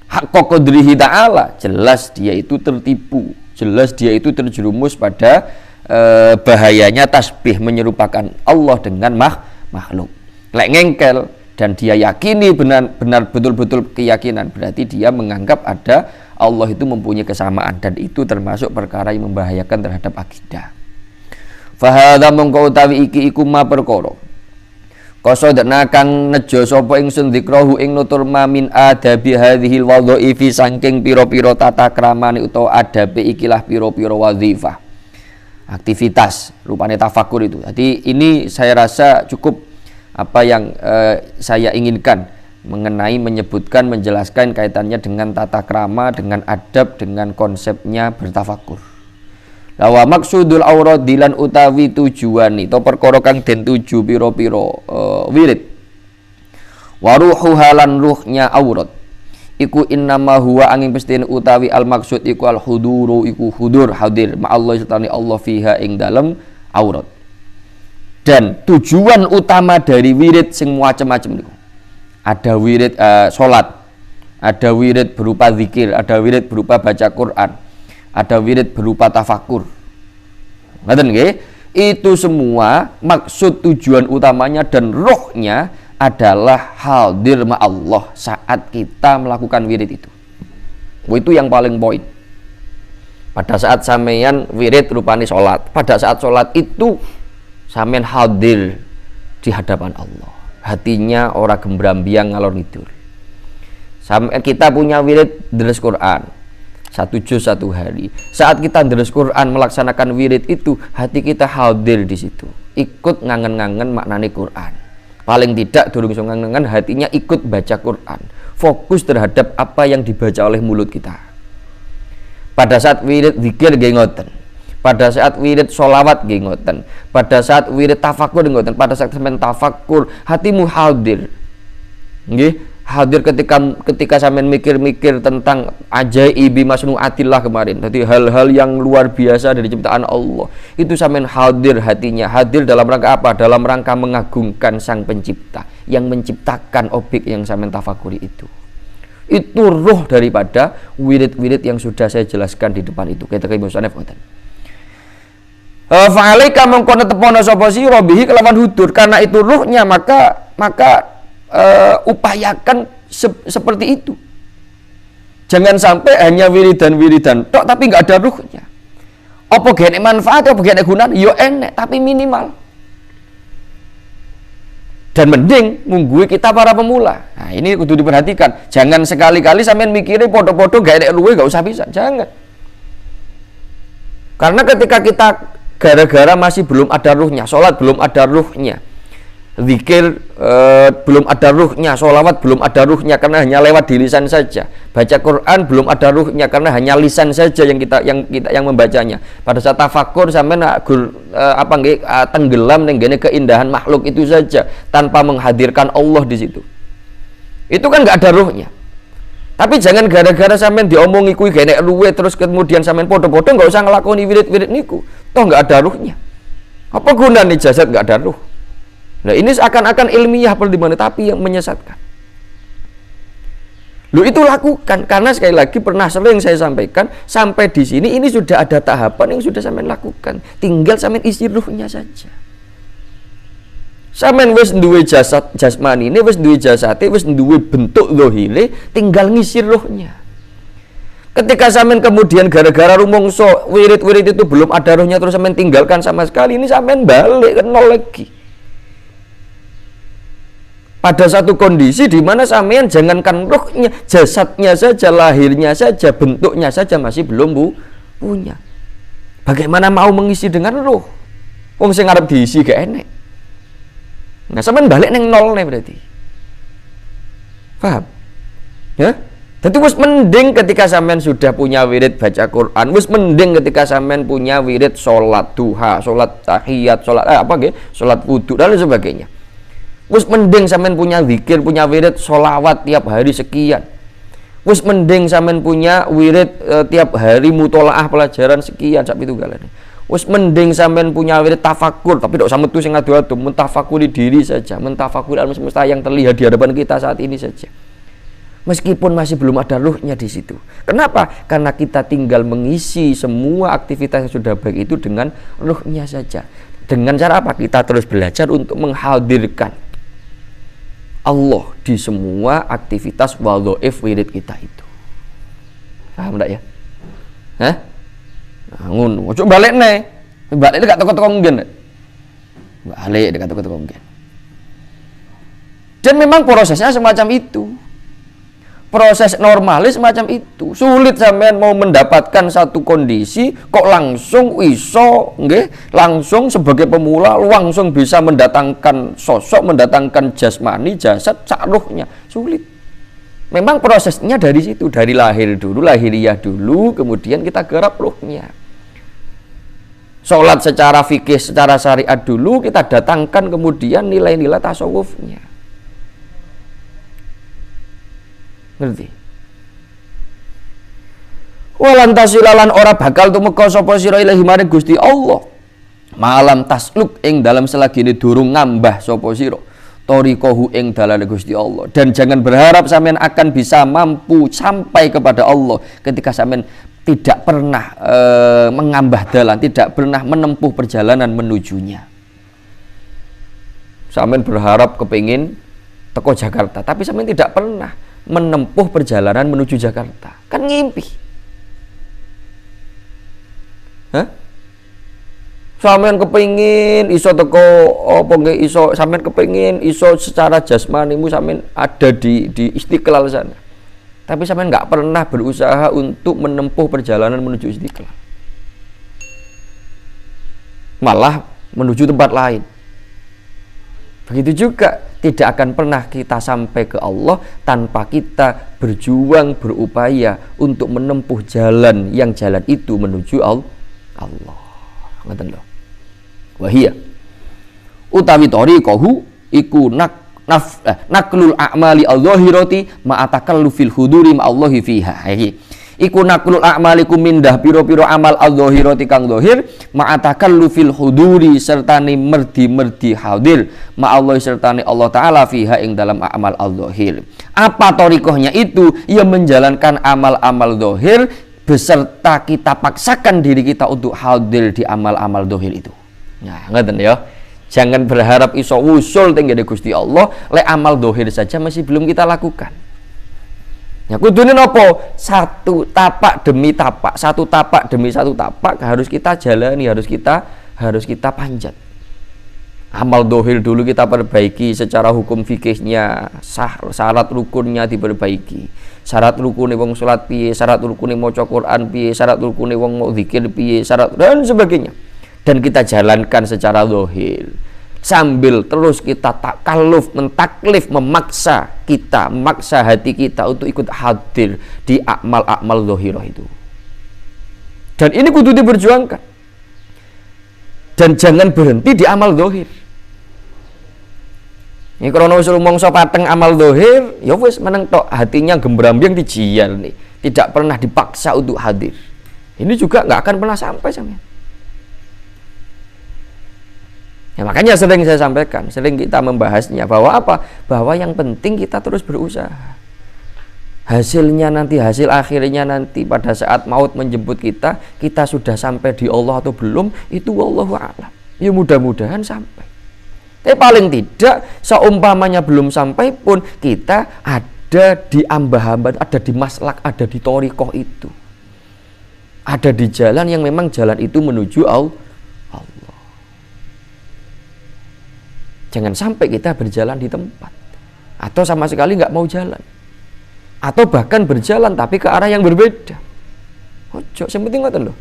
hak qadrihi ta'ala, jelas dia itu tertipu, jelas dia itu terjerumus pada bahayanya tasbih, menyerupakan Allah dengan makhluk. Lek ngengkel dan dia yakini benar betul-betul keyakinan, berarti dia menganggap ada Allah itu mempunyai kesamaan, dan itu termasuk perkara yang membahayakan terhadap akidah. Fahadha mongko utawi iki iku ma perkara qasodna kang nejo sapa ingsun dzikrahu ing nutur ma min adabi hadhil wadhaifi saking pira-pira tata kramane utawa adabe ikilah pira-pira wazifah, aktivitas rupane tafakur itu. Jadi ini saya rasa cukup apa yang saya inginkan mengenai menyebutkan, menjelaskan kaitannya dengan tata krama, dengan adab, dengan konsepnya bertafakur. Lawa maksudul aurat dilan utawi tujuan itu perkara kang den tuju pira-pira wirid. Waruhu halan ruhnya aurat. Iku innama huwa angin pestine utawi al maksud iku al huduru iku hudur hadir ma Allah sertane Allah fiha ing dalem aurat. Dan tujuan utama dari wirid sing macam-macam niku. Ada wirid salat, ada wirid berupa zikir, ada wirid berupa baca Quran, ada wirid berupa tafakur. Ngoten nggih? Itu semua maksud tujuan utamanya dan rohnya adalah hadir ma Allah saat kita melakukan wirid itu. Itu yang paling poin. Pada saat sampeyan wirid rupane salat, pada saat salat itu sampeyan hadir di hadapan Allah. Hatinya ora gembrambiang ngalor ngidul. Sampai kita punya wirid deres Quran 1 juz 1 hari. Saat kita deres Quran melaksanakan wirid itu, hati kita hadir di situ. Ikut ngangen-ngangen maknane Quran. Paling tidak durung iso ngangen-ngangen, hatinya ikut baca Quran. Fokus terhadap apa yang dibaca oleh mulut kita. Pada saat wirid zikir nggih ngoten. Pada saat wirid sholawat nggih ngoten. Pada saat wirid tafakur nggih ngoten. Pada saat sampeyan tafakur, hatimu hadir. Nggih. Hadir ketika sampean mikir-mikir tentang ajaibi masnuatillah kemarin. Jadi hal-hal yang luar biasa dari ciptaan Allah. Itu sampean hadir hatinya. Hadir dalam rangka apa? Dalam rangka mengagungkan Sang Pencipta yang menciptakan objek yang sampean tafakuri itu. Itu ruh daripada wirid-wirid yang sudah saya jelaskan di depan itu. Kita ke musannaf ngoten. Fa'alaika mengkono tepono sapa sira bihi kelawan hudur, karena itu ruhnya maka upayakan seperti itu. Jangan sampai hanya wiridan-wiridan tok tapi nggak ada ruhnya. Apa gene manfaat, apa gene gunane? Yo enek tapi minimal. Dan mending munggui kita para pemula. Nah, ini kudu diperhatikan. Jangan sekali-kali sampean mikirnya podo-podo gak enek luwe, gak usah bisa. Jangan. Karena ketika kita gara-gara masih belum ada ruhnya, sholat belum ada ruhnya, zikir belum ada ruhnya, sholawat belum ada ruhnya karena hanya lewat di lisan saja, baca Quran belum ada ruhnya karena hanya lisan saja yang membacanya. Pada saat tafakur sampai tenggelam dengan keindahan makhluk itu saja tanpa menghadirkan Allah di situ. Itu kan nggak ada ruhnya. Tapi jangan gara-gara sampean diomongi kuwi gak enek luwe terus kemudian sampean podo-podo nggak usah ngelakoni wirid-wirid niku. Toh nggak ada ruhnya. Apa gunanya jasad nggak ada ruh? Nah ini seakan-akan ilmiah pertimbangan tapi yang menyesatkan. Lu itu lakukan karena sekali lagi pernah sering saya sampaikan sampai di sini ini sudah ada tahapan yang sudah sampean lakukan. Tinggal sampean isi ruhnya saja. Sampean wis duwe jasad jasmani ini wis duwe jasate wis duwe bentuk zahire tinggal ngisi ruhnya. Ketika sampean kemudian gara-gara rumongso wirid-wirid itu belum ada ruhnya terus sampean tinggalkan sama sekali, ini sampean balik ke nol lagi. Pada satu kondisi di mana sampean jangankan ruhnya, jasadnya saja, lahirnya saja, bentuknya saja masih belum punya. Bagaimana mau mengisi dengan ruh? Wong sing arep diisi gak enek. Nah, sampean balik neng nol nih berarti. Paham? Ya? Jadi wis mending ketika sampean sudah punya wirid baca Quran, wis mending ketika sampean punya wirid salat duha, salat tahiyat, salat wudu dan lain sebagainya. Wis mending sampean punya zikir, punya wirid sholawat tiap hari sekian. Wis mending sampean punya wirid tiap hari mutolaah pelajaran sekian sak pitungalane. Wis mending sampean punya wirid tafakur, tapi tidak usah metu sing adu-adu, mentafakuri diri saja, mentafakuri alam semesta yang terlihat di hadapan kita saat ini saja. Meskipun masih belum ada ruhnya di situ. Kenapa? Karena kita tinggal mengisi semua aktivitas yang sudah baik itu dengan ruhnya saja. Dengan cara apa? Kita terus belajar untuk menghadirkan Allah di semua aktivitas wadhaif wirid kita itu. Paham enggak ya? Hah? Ngono, ojo balik nih. Balik dekat toko-toko nggen. Balik dekat toko-toko nggen. Dan memang prosesnya semacam itu. Proses normalis semacam itu. Sulit sampean mau mendapatkan satu kondisi kok langsung iso nggih, langsung sebagai pemula langsung bisa mendatangkan sosok, mendatangkan jasmani, jasad, sak ruhnya. Sulit. Memang prosesnya dari situ, dari lahir dulu, lahiriah dulu, kemudian kita garap ruhnya. Sholat secara fikih, secara syariat dulu, kita datangkan kemudian nilai-nilai tasawufnya. Ngerti? Walantasilalan ora bakal tumeka sapa sira ilahi maring Gusti Allah. malam tasluk ing dalam selagine durung ngambah sapa sira thariqahu ing dalane Gusti Allah. Dan jangan berharap sampean akan bisa mampu sampai kepada Allah ketika sampean tidak pernah mengambah dalan, tidak pernah menempuh perjalanan menujunya. Sampean berharap kepingin teko Jakarta, tapi sampean tidak pernah menempuh perjalanan menuju Jakarta. Kan ngimpi. Hah? Sampean kepingin iso teko apa nggih iso, sampean kepingin iso secara jasmanimu sampean ada di Istiqlal sana. Tapi sampean nggak pernah berusaha untuk menempuh perjalanan menuju Istiqlal. Malah menuju tempat lain. Begitu juga tidak akan pernah kita sampai ke Allah tanpa kita berjuang, berupaya untuk menempuh jalan yang jalan itu menuju Allah. Ngoten lho. Wahia utawi thariqahu iku naklul a'mali al-zahirati ma'atakallu fil huduri ma'allahi fiha. Iku naklul a'malikum mindah piro-piro amal al-zahirati kang zahir ma'atakallu fil huduri sertane merdi-merdi hadir ma'allahi sertane Allah taala fiha ing dalam amal al-zahir. Apa thariqahnya itu? Ia menjalankan amal-amal zahir beserta kita paksakan diri kita untuk hadir di amal-amal zahir itu. Nah, ngeten ya. Jangan berharap iso usul tenggene Gusti Allah lek amal zahir saja masih belum kita lakukan. Ya kudune napa? Satu tapak demi tapak, satu tapak demi satu tapak harus kita jalani, harus kita panjat. Amal zahir dulu kita perbaiki secara hukum fikihnya, syarat rukunnya diperbaiki. Syarat rukune wong salat piye, syarat rukune maca Quran piye, syarat rukune wong mau zikir piye, syarat dan sebagainya. Dan kita jalankan secara zahir. Sambil terus kita takaluf, mentaklif, memaksa hati kita untuk ikut hadir di amal-amal zahirah itu. Dan ini kudu diperjuangkan. Dan jangan berhenti di amal zahir. Ini karena wis rumangsa pateng amal zahir, ya wis meneng tok, hatinya gembrambing dijial nih, tidak pernah dipaksa untuk hadir. Ini juga nggak akan pernah sampai sampean. Ya makanya sering saya sampaikan, sering kita membahasnya bahwa apa? Bahwa yang penting kita terus berusaha. Hasilnya nanti, hasil akhirnya nanti pada saat maut menjemput kita sudah sampai di Allah atau belum, itu wallahu a'lam. Ya mudah-mudahan sampai. Tapi paling tidak seumpamanya belum sampai pun kita ada di ambah-ambah, ada di maslak, ada di thariqah itu. Ada di jalan yang memang jalan itu menuju Allah. Jangan sampai kita berjalan di tempat atau sama sekali nggak mau jalan, atau bahkan berjalan tapi ke arah yang berbeda. Ojo, yang penting ngoten lho.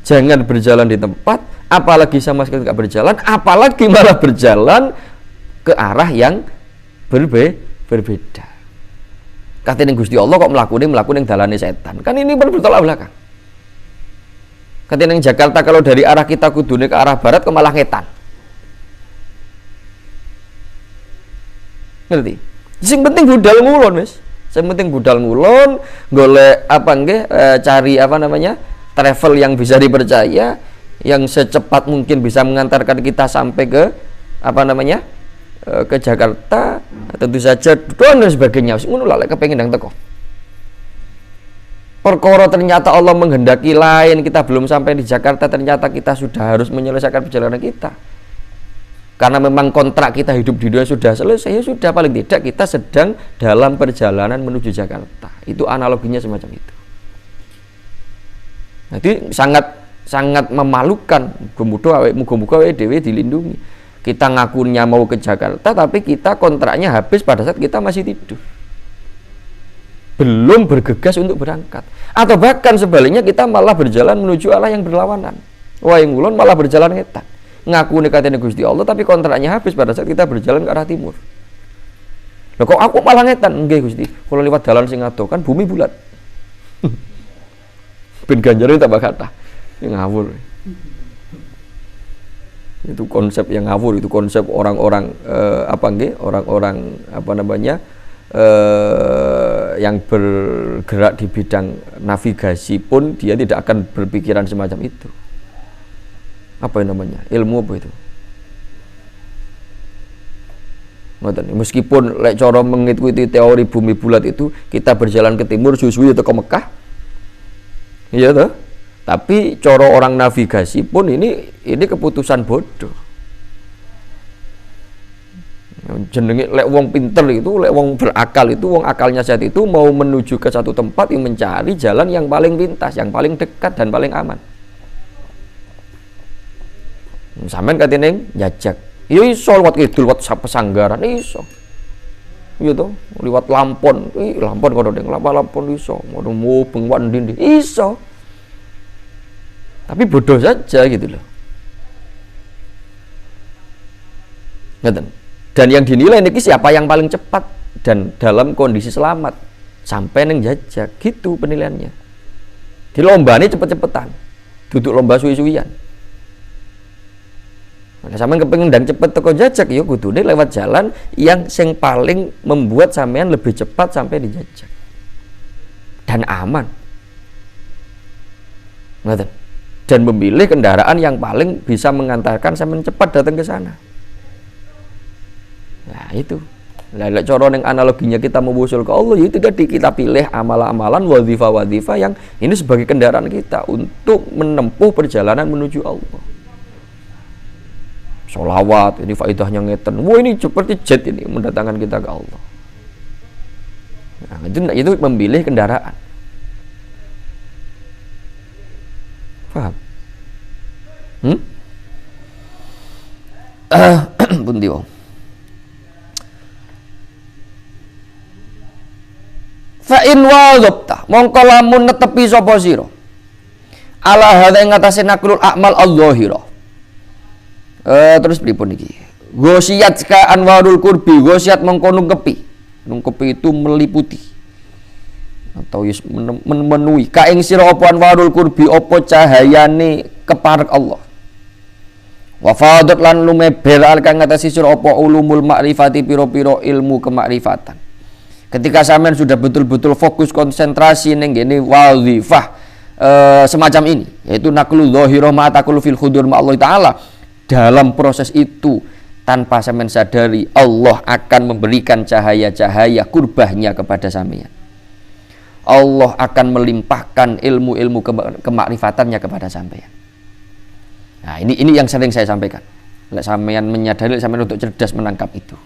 Jangan berjalan di tempat, apalagi sama sekali nggak berjalan, apalagi malah berjalan ke arah yang berbeda. Katanya Gusti Allah kok melakukan dalane setan. Kan ini bertolak belakang. Katanya Jakarta kalau dari arah kita kudune ke arah barat kok malah ngetan. Ngerti? Sing penting budal ngulon, Mas. Sing penting budal ngulon, golek apa nggih cari apa namanya? Travel yang bisa dipercaya, yang secepat mungkin bisa mengantarkan kita sampai ke apa namanya? Ke Jakarta, tentu saja dan sebagainya. Ngono lah lek kepengin ndang teko. Perkara ternyata Allah menghendaki lain, kita belum sampai di Jakarta, ternyata kita sudah harus menyelesaikan perjalanan kita. Karena memang kontrak kita hidup di dunia sudah selesai, ya sudah, paling tidak kita sedang dalam perjalanan menuju Jakarta. Itu analoginya semacam itu. Jadi sangat memalukan. Muga-muga dhewe dilindungi. Kita ngakunya mau ke Jakarta, tapi kita kontraknya habis pada saat kita masih tidur. Belum bergegas untuk berangkat. Atau bahkan sebaliknya kita malah berjalan menuju arah yang berlawanan. Wah, yang ngulon malah berjalan ngetan. Ngaku nekatnya Gusti Allah tapi kontraknya habis pada saat kita berjalan ke arah timur. Loh kok aku malah ngetan? Nggih Gusti, kalau lewat dalan sing ado kan bumi bulat. Ben ganjare tambah kathah. Ngawur. Itu konsep yang ngawur, itu konsep orang-orang orang-orang apa namanya? Yang bergerak di bidang navigasi pun dia tidak akan berpikiran semacam itu. apa yang namanya? Ilmu apa itu? Meskipun lek cara mengikuti teori bumi bulat itu kita berjalan ke timur suwi-suwi atau ke Mekah, iya toh. Tapi cara orang navigasi pun ini keputusan bodoh. Jenenge lek wong pinter itu, lek wong berakal itu, wong akalnya sehat itu mau menuju ke satu tempat yang mencari jalan yang paling pintas, yang paling dekat dan paling aman. Sampeyan katene jajak. Ya iso lewat kidul, lewat Pesanggaran iso. Iya toh, lewat Lampon. Lampon kono deng, Lampon iso. Mau mubeng wandindi iso. Tapi bodoh saja gitu loh. Ngeten. Dan yang dinilai niki siapa yang paling cepat dan dalam kondisi selamat sampai neng jajak gitu penilaiannya. Di lomba ini cepet-cepetan. Duduk lomba suwi-suwian. Nah, sampean kepengin ndang cepet teko jajak ya kudune lewat jalan yang sing paling membuat sampean lebih cepat sampai di jajak. Dan aman. Ngoten. Dan memilih kendaraan yang paling bisa mengantarkan sampean cepat datang ke sana. Nah, itu. Lah cara ning analoginya kita mau usul ke Allah itu tadi kita pilih amalan-amalan wadhifah-wadhifah yang ini sebagai kendaraan kita untuk menempuh perjalanan menuju Allah. Sholawat, ini faedahnya ngeten. Wah ini seperti jet ini mendatangkan kita ke Allah. Nah, itu memilih kendaraan. Paham? Pundi wong. Fa in wadhabta mongko lamun netepi sapa sira. Ala hadza ing atase naklul a'mal adh-dhahira. Terus pripun iki? Gosiyat ka anwarul qurbi, gosiyat mengko nungkepi. Nungkepi itu meliputi atau memenuhi ka ing sira apa anwarul qurbi apa cahayane keparek Allah. Wa fadat lan lumeber al kang ngatasi sira apa ulumul ma'rifati piro-piro ilmu kemakrifatan. Ketika sampean sudah betul-betul fokus konsentrasi ning ngene wazifah semacam ini, yaitu naqlu dzahirah ma taqulu fil khudur ma Allah taala. Dalam proses itu tanpa sampean sadari Allah akan memberikan cahaya-cahaya kurbahnya kepada sampean. Allah akan melimpahkan ilmu-ilmu kemakrifatannya kepada sampean. Nah, ini yang sering saya sampaikan. Lek sampean menyadari, sampean untuk cerdas menangkap itu.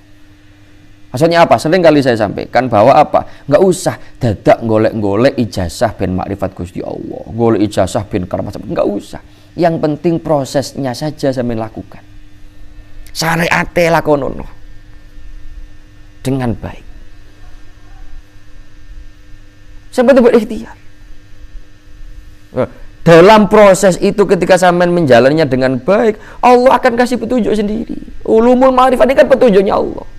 Maksudnya apa? Sering kali saya sampaikan bahwa apa? Enggak usah dadak golek-golek ijazah ben makrifat Gusti Allah, golek ijazah ben karamat, enggak usah. Yang penting prosesnya saja sampean lakukan. Syariate lakonono dengan baik. Sampai berikhtiar. Dalam proses itu ketika sampean menjalannya dengan baik, Allah akan kasih petunjuk sendiri. Ulumul ma'rifat ini kan petunjuknya Allah.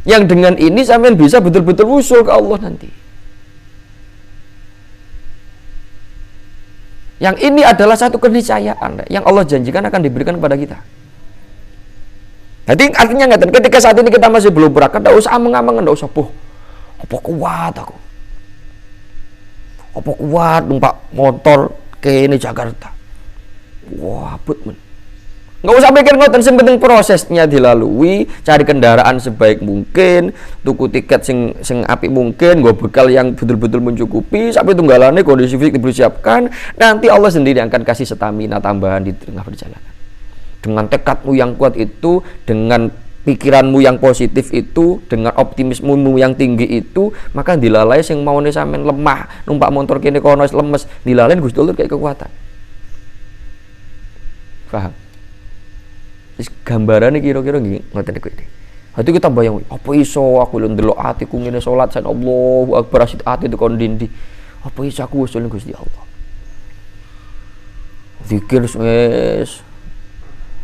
Yang dengan ini sampean bisa betul-betul usul ke Allah nanti. Yang ini adalah satu keniscayaan yang Allah janjikan akan diberikan kepada kita. Jadi artinya nggak, ketika saat ini kita masih belum berangkat, tidak usah ameng-ameng, tidak usah apa kuat aku, apa kuat numpak motor ke ini Jakarta, wah men. Nggak usah pikir ngoten, sing penting prosesnya dilalui, cari kendaraan sebaik mungkin, tuku tiket sing apik mungkin, gue bekal yang betul-betul mencukupi, sampai tunggalannya kondisi fisik dipersiapkan, nanti Allah sendiri akan kasih stamina tambahan di tengah perjalanan. Dengan tekadmu yang kuat itu, dengan pikiranmu yang positif itu, dengan optimismemu yang tinggi itu, maka dilalai sing mau sampean lemah, numpak motor kene kono lemes, dilalai Gusti Allah kayak kekuatan. Paham? Gambarannya kira-kira ngoten iki. Hati kita bayang, apa iso aku ndelok atiku ngene salat san Allahu Akbar asit ati tekon dindi. Apa iso aku usul Gusti Allah. Zikir wis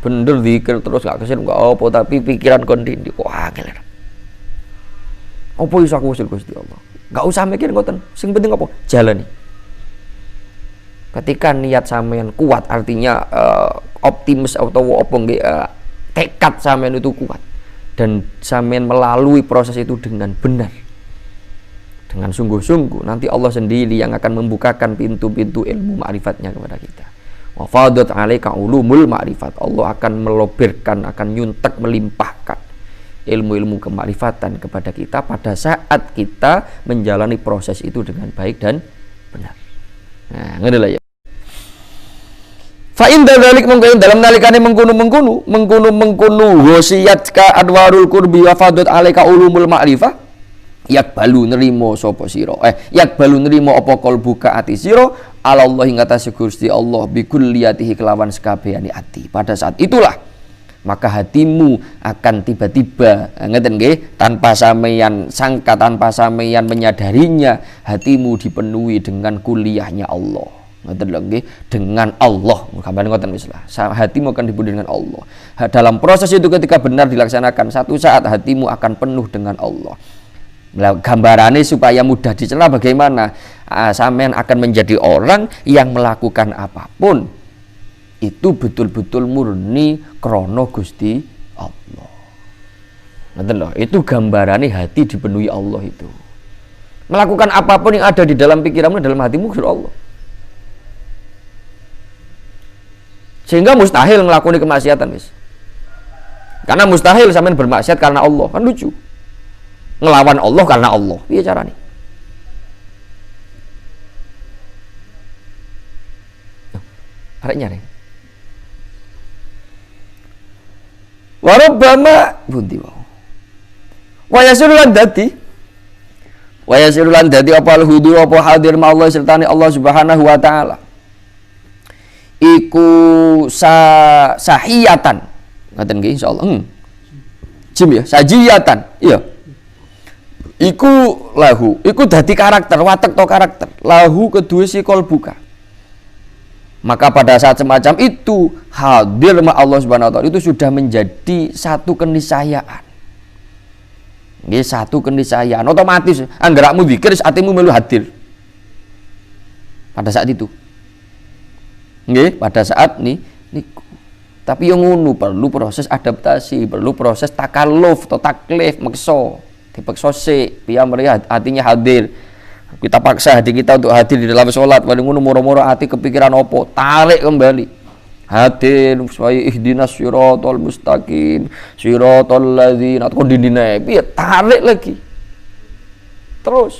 bener zikir terus gak kesel enggak apa, tapi pikiran kon dindi wah angel. Apa iso aku usul Gusti Allah. Gak usah mikir ngoten. Sing penting apa? Jalani. Ketika niat sampean kuat, artinya optimis atau apa nggih, tekad sampean itu kuat dan sampean melalui proses itu dengan benar, dengan sungguh-sungguh, nanti Allah sendiri yang akan membukakan pintu-pintu ilmu ma'rifatnya kepada kita. Wa fadat 'alaika ulumul ma'rifat. Allah akan melobirkan, akan nyuntek, melimpahkan ilmu-ilmu kemakrifatan kepada kita pada saat kita menjalani proses itu dengan baik dan benar. Nah, ngene lah ya. Fa inda dzalik mungkin dalam nalikane mengkono wasiat ka adwarul qurbi wa fadat 'alaika ulumul ma'rifah yak balu nerimo sapa sira yak balu nerimo apa kalbuka ati sira Allah ing atase Gusti Allah bikulliyatihi kelawan sekabehane ati. Pada saat itulah maka hatimu akan tiba-tiba ngeten nggih tanpa sampeyan sangka, tanpa sampeyan menyadarinya, hatimu dipenuhi dengan kuliahnya Allah. Ngeten lho nggih, dengan Allah. Gambaran ngoten wis lah. Hatimu akan dipenuhi dengan Allah. Dalam proses itu ketika benar dilaksanakan, satu saat hatimu akan penuh dengan Allah. Gambarannya supaya mudah dicerna bagaimana sampean akan menjadi orang yang melakukan apapun itu betul-betul murni krono Gusti Allah. Ngerti loh, itu gambarannya hati dipenuhi Allah itu. Melakukan apapun yang ada di dalam pikiranmu, dalam hatimu Gusti Allah. Sehingga mustahil ngelakoni kemaksiatan, wis. Karena mustahil sampean bermaksiat karena Allah, kan lucu. Ngelawan Allah karena Allah. Piye carane? Arek nyari. Warabbama bundi wae. Wa yasirulan dadi. Wa yasirulan dadi apa al-hudur apa hadir ma Allah sertane Allah Subhanahu wa taala. Iku sahiyatan. Ngaten nggih insyaallah. Jim ya, sajiyatan. Iya. Iku lahu, iku dadi karakter, watek to karakter. Lahu kedua si kolbuka. Maka pada saat semacam itu hadir ma Allah Subhanahu wa taala itu sudah menjadi satu keniscayaan. Nggih, satu keniscayaan otomatis anggerakmu zikir hatimu melu hadir. Pada saat itu. Nggih, pada saat niku. Tapi yang ngono perlu proses adaptasi, perlu proses takalluf atau taklif makso. Dipaksa sik, piyambake hatinya hadir. Kita paksa hati kita untuk hadir di dalam sholat. Paling ngono moro-moro hati kepikiran opo, tarik kembali. Hadir supaya ihdinas siratal mustaqim, siratal ladzina kondine piye tarik lagi. Terus.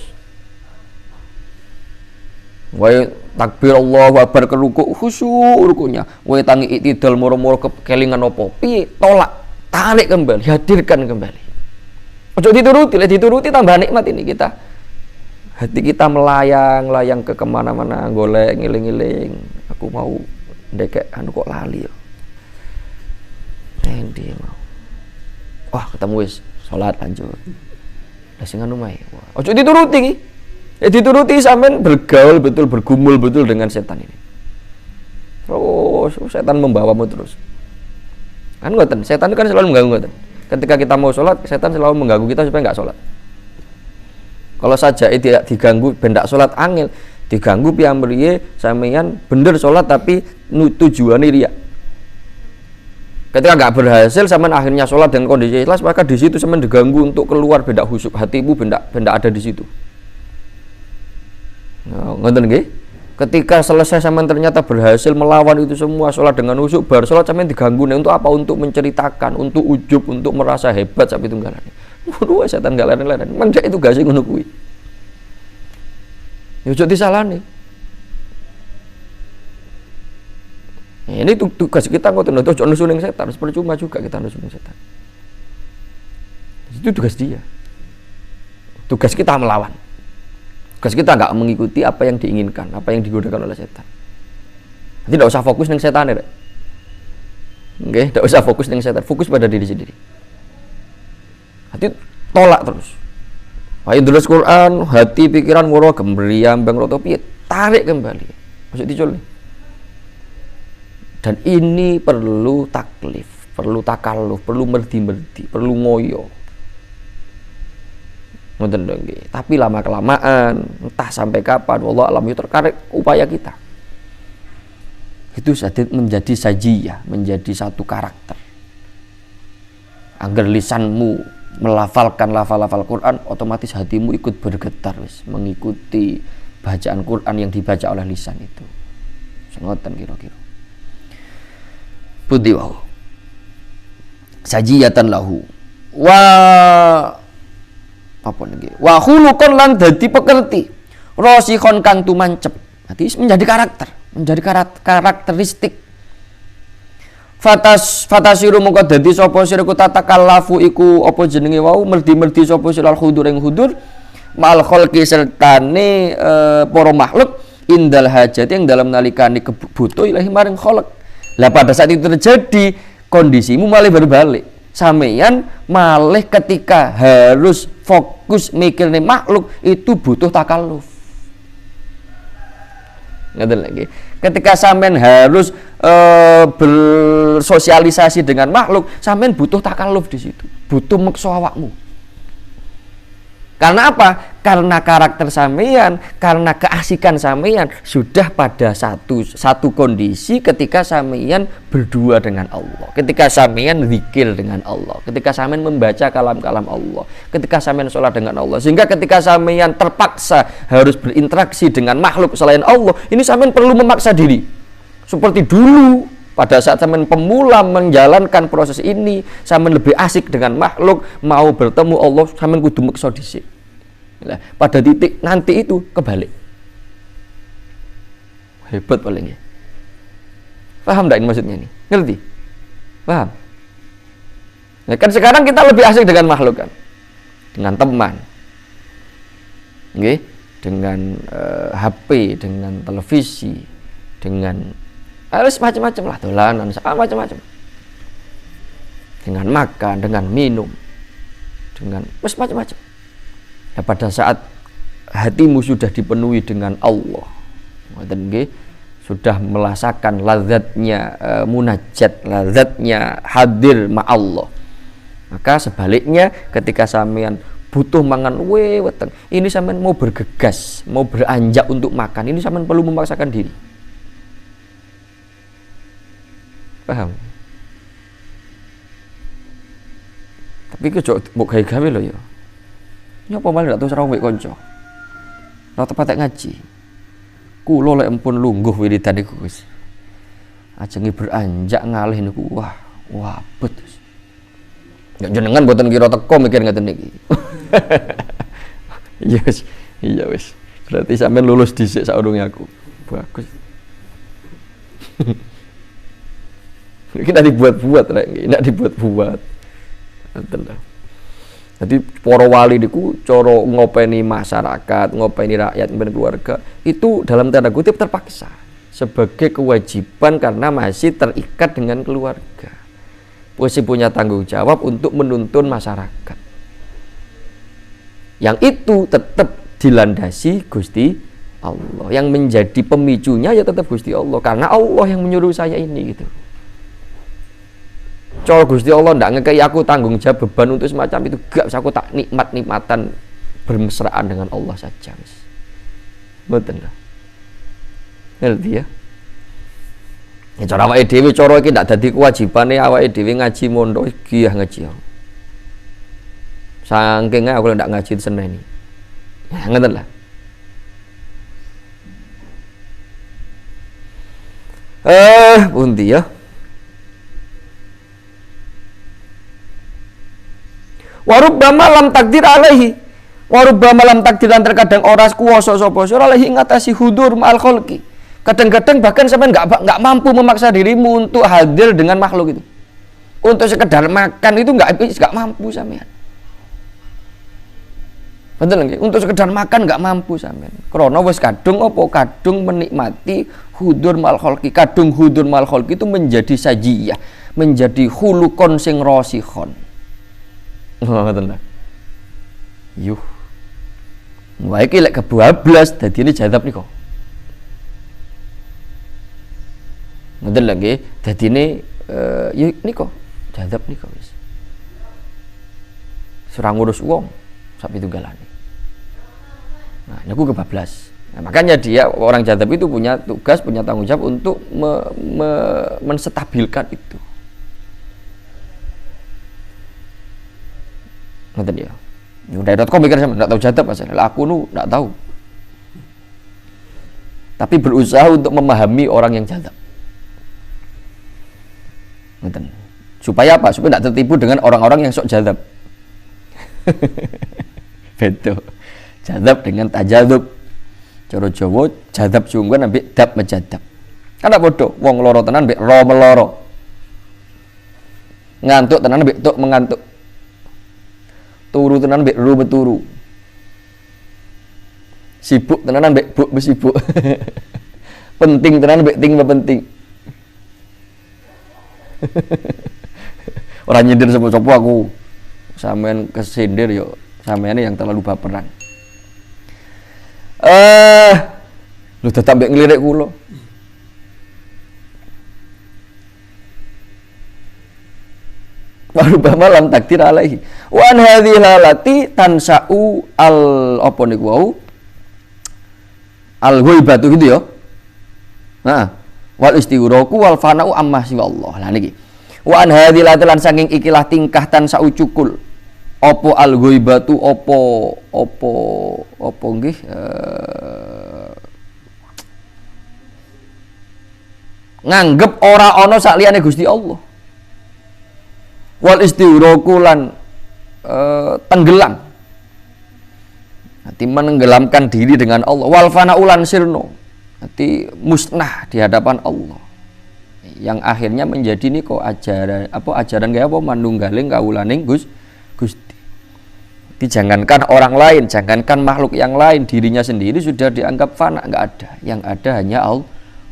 Wae takbir Allahu akbar ke ruku, khusyuk rukunya. Wae tangi iktidal moro-moro kekelingan opo, piye tolak, tarik kembali, hadirkan kembali. Ojo dituruti, dituruti tambah nikmat ini kita. Hati kita melayang ke kemana-mana, golek ngiling-ngiling. Aku mau ndekek anu kok lali ya. Endi mau. Wah, ketemu wis, salat lanjut. Lah sing anu mae. Ojo dituruti iki. Dituruti sampean bergaul betul, bergumul betul dengan setan ini. Terus setan membawamu terus. Kan ngoten, setan itu kan selalu mengganggu ngoten. Ketika kita mau sholat, setan selalu mengganggu kita supaya nggak sholat. Kalau saja tidak diganggu, bendak sholat angel, diganggu piyambake sampeyan bener sholat tapi tujuannya riya. Ketika nggak berhasil, sampeyan akhirnya sholat dengan kondisi ikhlas, maka di situ sampeyan diganggu untuk keluar bendak khusyuk, hatimu bendak ada di situ. Nah, ngoten nggih. Ketika selesai sampean ternyata berhasil melawan itu semua, sholat dengan khusyuk, bar sholat sampean diganggu untuk apa? Untuk menceritakan, untuk ujub, untuk merasa hebat sampai tunggalannya. Waduh, setan gak leren-leren. Mendek itu gak sih ngono kuwi. Ya ojo disalahne. Nah, ini tugas kita ngoten lho, ojo nusu ning setan, percuma juga kita nusu ning setan. Itu tugas dia. Tugas kita melawan. Tugas kita nggak mengikuti apa yang diinginkan, apa yang digodahkan oleh setan. Jadi tidak usah fokus dengan setan ya. Oke, tidak usah fokus dengan setan, fokus pada diri sendiri. Hati tolak terus. Ayo terus Quran, hati pikiran muro gembriam bang rotopi, tarik kembali. Maksud dicul. Dan ini perlu taklif, perlu takalluf, perlu merdi-merdi, perlu ngoyo. Ngoten dong nggih. Tapi lama kelamaan, entah sampai kapan, wallah alam itu terkarek upaya kita. Itu menjadi sajiyah, menjadi satu karakter. Agar lisanmu melafalkan lafal-lafal Quran, otomatis hatimu ikut bergetar wis, mengikuti bacaan Quran yang dibaca oleh lisan itu. Ngoten kira-kira. Putih wau. Sajiyatan lahu. Wa apa niki? Wa khuluqan lan dadi pekerti. Rosikhon kang tumancep. Berarti menjadi karakter, menjadi karakteristik. Fatasiru mongko dadi sapa sira ku tatakallafu iku apa jenenge wau merdi-merdi sapa sira al-hudur ing hudur mal khalqi sertane para makhluk indal hajati yang dalam nalikane kebutuh ilahi maring khalq. Lah pada saat itu terjadi kondisimu malah berbalik. Sampeyan malah ketika harus fokus mikirnya makhluk itu butuh takalluf. Ngeten lagi. Ketika sampean harus bersosialisasi dengan makhluk, sampean butuh takalluf di situ. Butuh meksa awakmu. Karena apa? Karena karakter sampeyan, karena keasikan sampeyan sudah pada satu kondisi ketika sampeyan berdua dengan Allah, ketika sampeyan zikir dengan Allah, ketika sampeyan membaca kalam-kalam Allah, ketika sampeyan sholat dengan Allah, sehingga ketika sampeyan terpaksa harus berinteraksi dengan makhluk selain Allah, ini sampeyan perlu memaksa diri. Seperti dulu pada saat sampean pemula menjalankan proses ini, sampean lebih asik dengan makhluk, mau bertemu Allah, sampean kudu meksa dhisik. Nah, pada titik nanti itu kebalik. Hebat paling ya. Paham enggak ini maksudnya ini? Ngerti? Paham? Nah, kan sekarang kita lebih asik dengan makhluk kan? Dengan teman. Okay? Dengan HP, dengan televisi, dengan harus macam-macam lah, dolanan, macam-macam. Dengan makan, dengan minum, dengan macam-macam. Nah, pada saat hatimu sudah dipenuhi dengan Allah, sudah merasakan lazatnya munajat, lazatnya hadir ma Allah, maka sebaliknya ketika sampean butuh mangan weteng, ini sampean mau bergegas, mau beranjak untuk makan, ini sampean perlu memaksakan diri. Paham? Tapi kok mbok gawe lho ya. Nyapa malah ndak tau sareng wek kanca. Ora tepat ngaji. Kula lek empun lungguh wiridan iku wis. Ajenge beranjak ngalih niku wah abot. Ya jenengan mboten kira teko mikir ngeten niki. Iya wis. Berarti sampean lulus dhisik saurunge aku. Bagus. Ini tidak dibuat-buat, tidak dibuat-buat. Jadi para wali niku cara ngopeni masyarakat, ngopeni rakyat, ngopeni keluarga itu dalam tanda kutip terpaksa sebagai kewajiban karena masih terikat dengan keluarga. Masih punya tanggung jawab untuk menuntun masyarakat. Yang itu tetap dilandasi Gusti Allah. Yang menjadi pemicunya ya tetap Gusti Allah, karena Allah yang menyuruh saya ini gitu. Cara Gusti Allah ndak ngekei aku tanggung jawab beban untuk semacam itu, gak aku tak nikmatan bermesraan dengan Allah saja. Betul lah. Ngerti ya? Ya cara awake dhewe cara iki ndak dadi kewajibane awake dhewe ngaji mondok iki ya ngaji. Saking aku ndak ngaji seneni. Ya ngoten lah. Pundi ya? Warubbama lam takdir alaihi, warubbama lam takdiran terkadang ora kuwasa sapa sira alaihi ngatasi hudur ma'al khalqi. Kadang-kadang bahkan sampean enggak mampu memaksa dirimu untuk hadir dengan makhluk itu. Untuk sekedar makan itu enggak mampu sampean. Betul nggih? Untuk sekedar makan enggak mampu sampean. Krana wis kadung apa? Kadung menikmati hudur ma'al khalqi. Kadung hudur ma'al khalqi itu menjadi sajiyah, menjadi khulukon sing rasikhon. Ngoten lho. Yuh. Wae iki lek kebablas dadine jadab nika. Ngoten lho nggih, dadine ya nika, jadab nika wis. Ora ngurus wong sak pitunggalane. Nah, niku kebablas. Nah, makanya dia orang jadab itu punya tugas, punya tanggung jawab untuk menstabilkan itu. Ngoten ya. Yudai.com mikir sama enggak tahu jadab asal. Aku nu enggak tahu. Tapi berusaha untuk memahami orang yang jadab. Ngoten. Supaya apa? Supaya tidak tertipu dengan orang-orang yang sok jadzab. Betul. Jadzab dengan tajadzub. Cara Jawa jadzab sungguhan ambek dab menjadzab. Kan tak bodoh, wong loro tenan ambek ro meloro. Ngantuk tenan ambek tuk mengantuk. Turu tenan ambek ru beturu. Sibuk tenan ambek buk besibuk. Penting tenan ambek ting penting. Orang nyindir sopo-sopo aku. Sampean kesindir yo, sampean yang terlalu baperan. Lu tetap mbek ngelirik kula. Warubah malam takdir alaihi. Wa an hadhil halati tansa'u al apa niku wau? Al ghaibatu gitu ya. Nah, wal istighraku wal fana'u amma siwa Allah. Lah niki. Wa an hadhil lan saking ikilah tingkah tansa'u cukul. Apa al ghaibatu apa nggih nganggep ora ana sak liyane Gusti Allah. Wal istighraku lan tenggelam. Nanti menenggelamkan diri dengan Allah. Wal fana'u lan sirno. Nanti musnah di hadapan Allah. Yang akhirnya menjadi niko ajaran gaya apa manunggaling kawulaning Gusti. Jangankan orang lain, jangankan makhluk yang lain, dirinya sendiri sudah dianggap fana, enggak ada. Yang ada hanya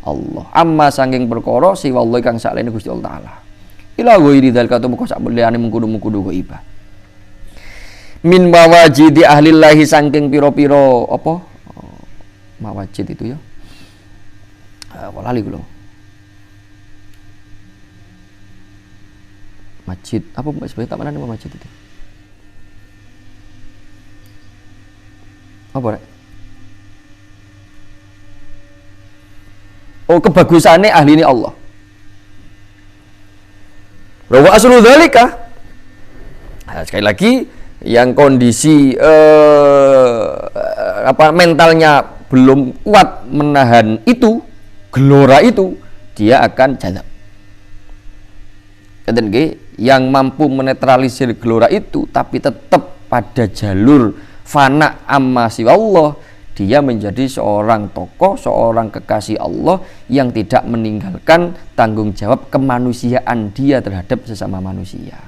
Allah. Amma sangking perkara si wallahi kang salene Gusti Allah taala. Ila ghairi dzalika muka sak liyane mengkudu-mengkudu iba. Min mawajidi ahlillahi sangking pira-pira apa? Mawajid itu ya. Lali kula. Masjid apa sebenarnya tak mana nama masjid itu? Apa rek? Oh, kebagusannya ahli ini Allah. Wa aslu dzalika. Sekali lagi yang kondisi mentalnya belum kuat menahan itu, gelora itu, dia akan jadzab. Keten nggih, yang mampu menetralisir gelora itu tapi tetap pada jalur fana amma siwa Allah, dia menjadi seorang tokoh, seorang kekasih Allah yang tidak meninggalkan tanggung jawab kemanusiaan dia terhadap sesama manusia.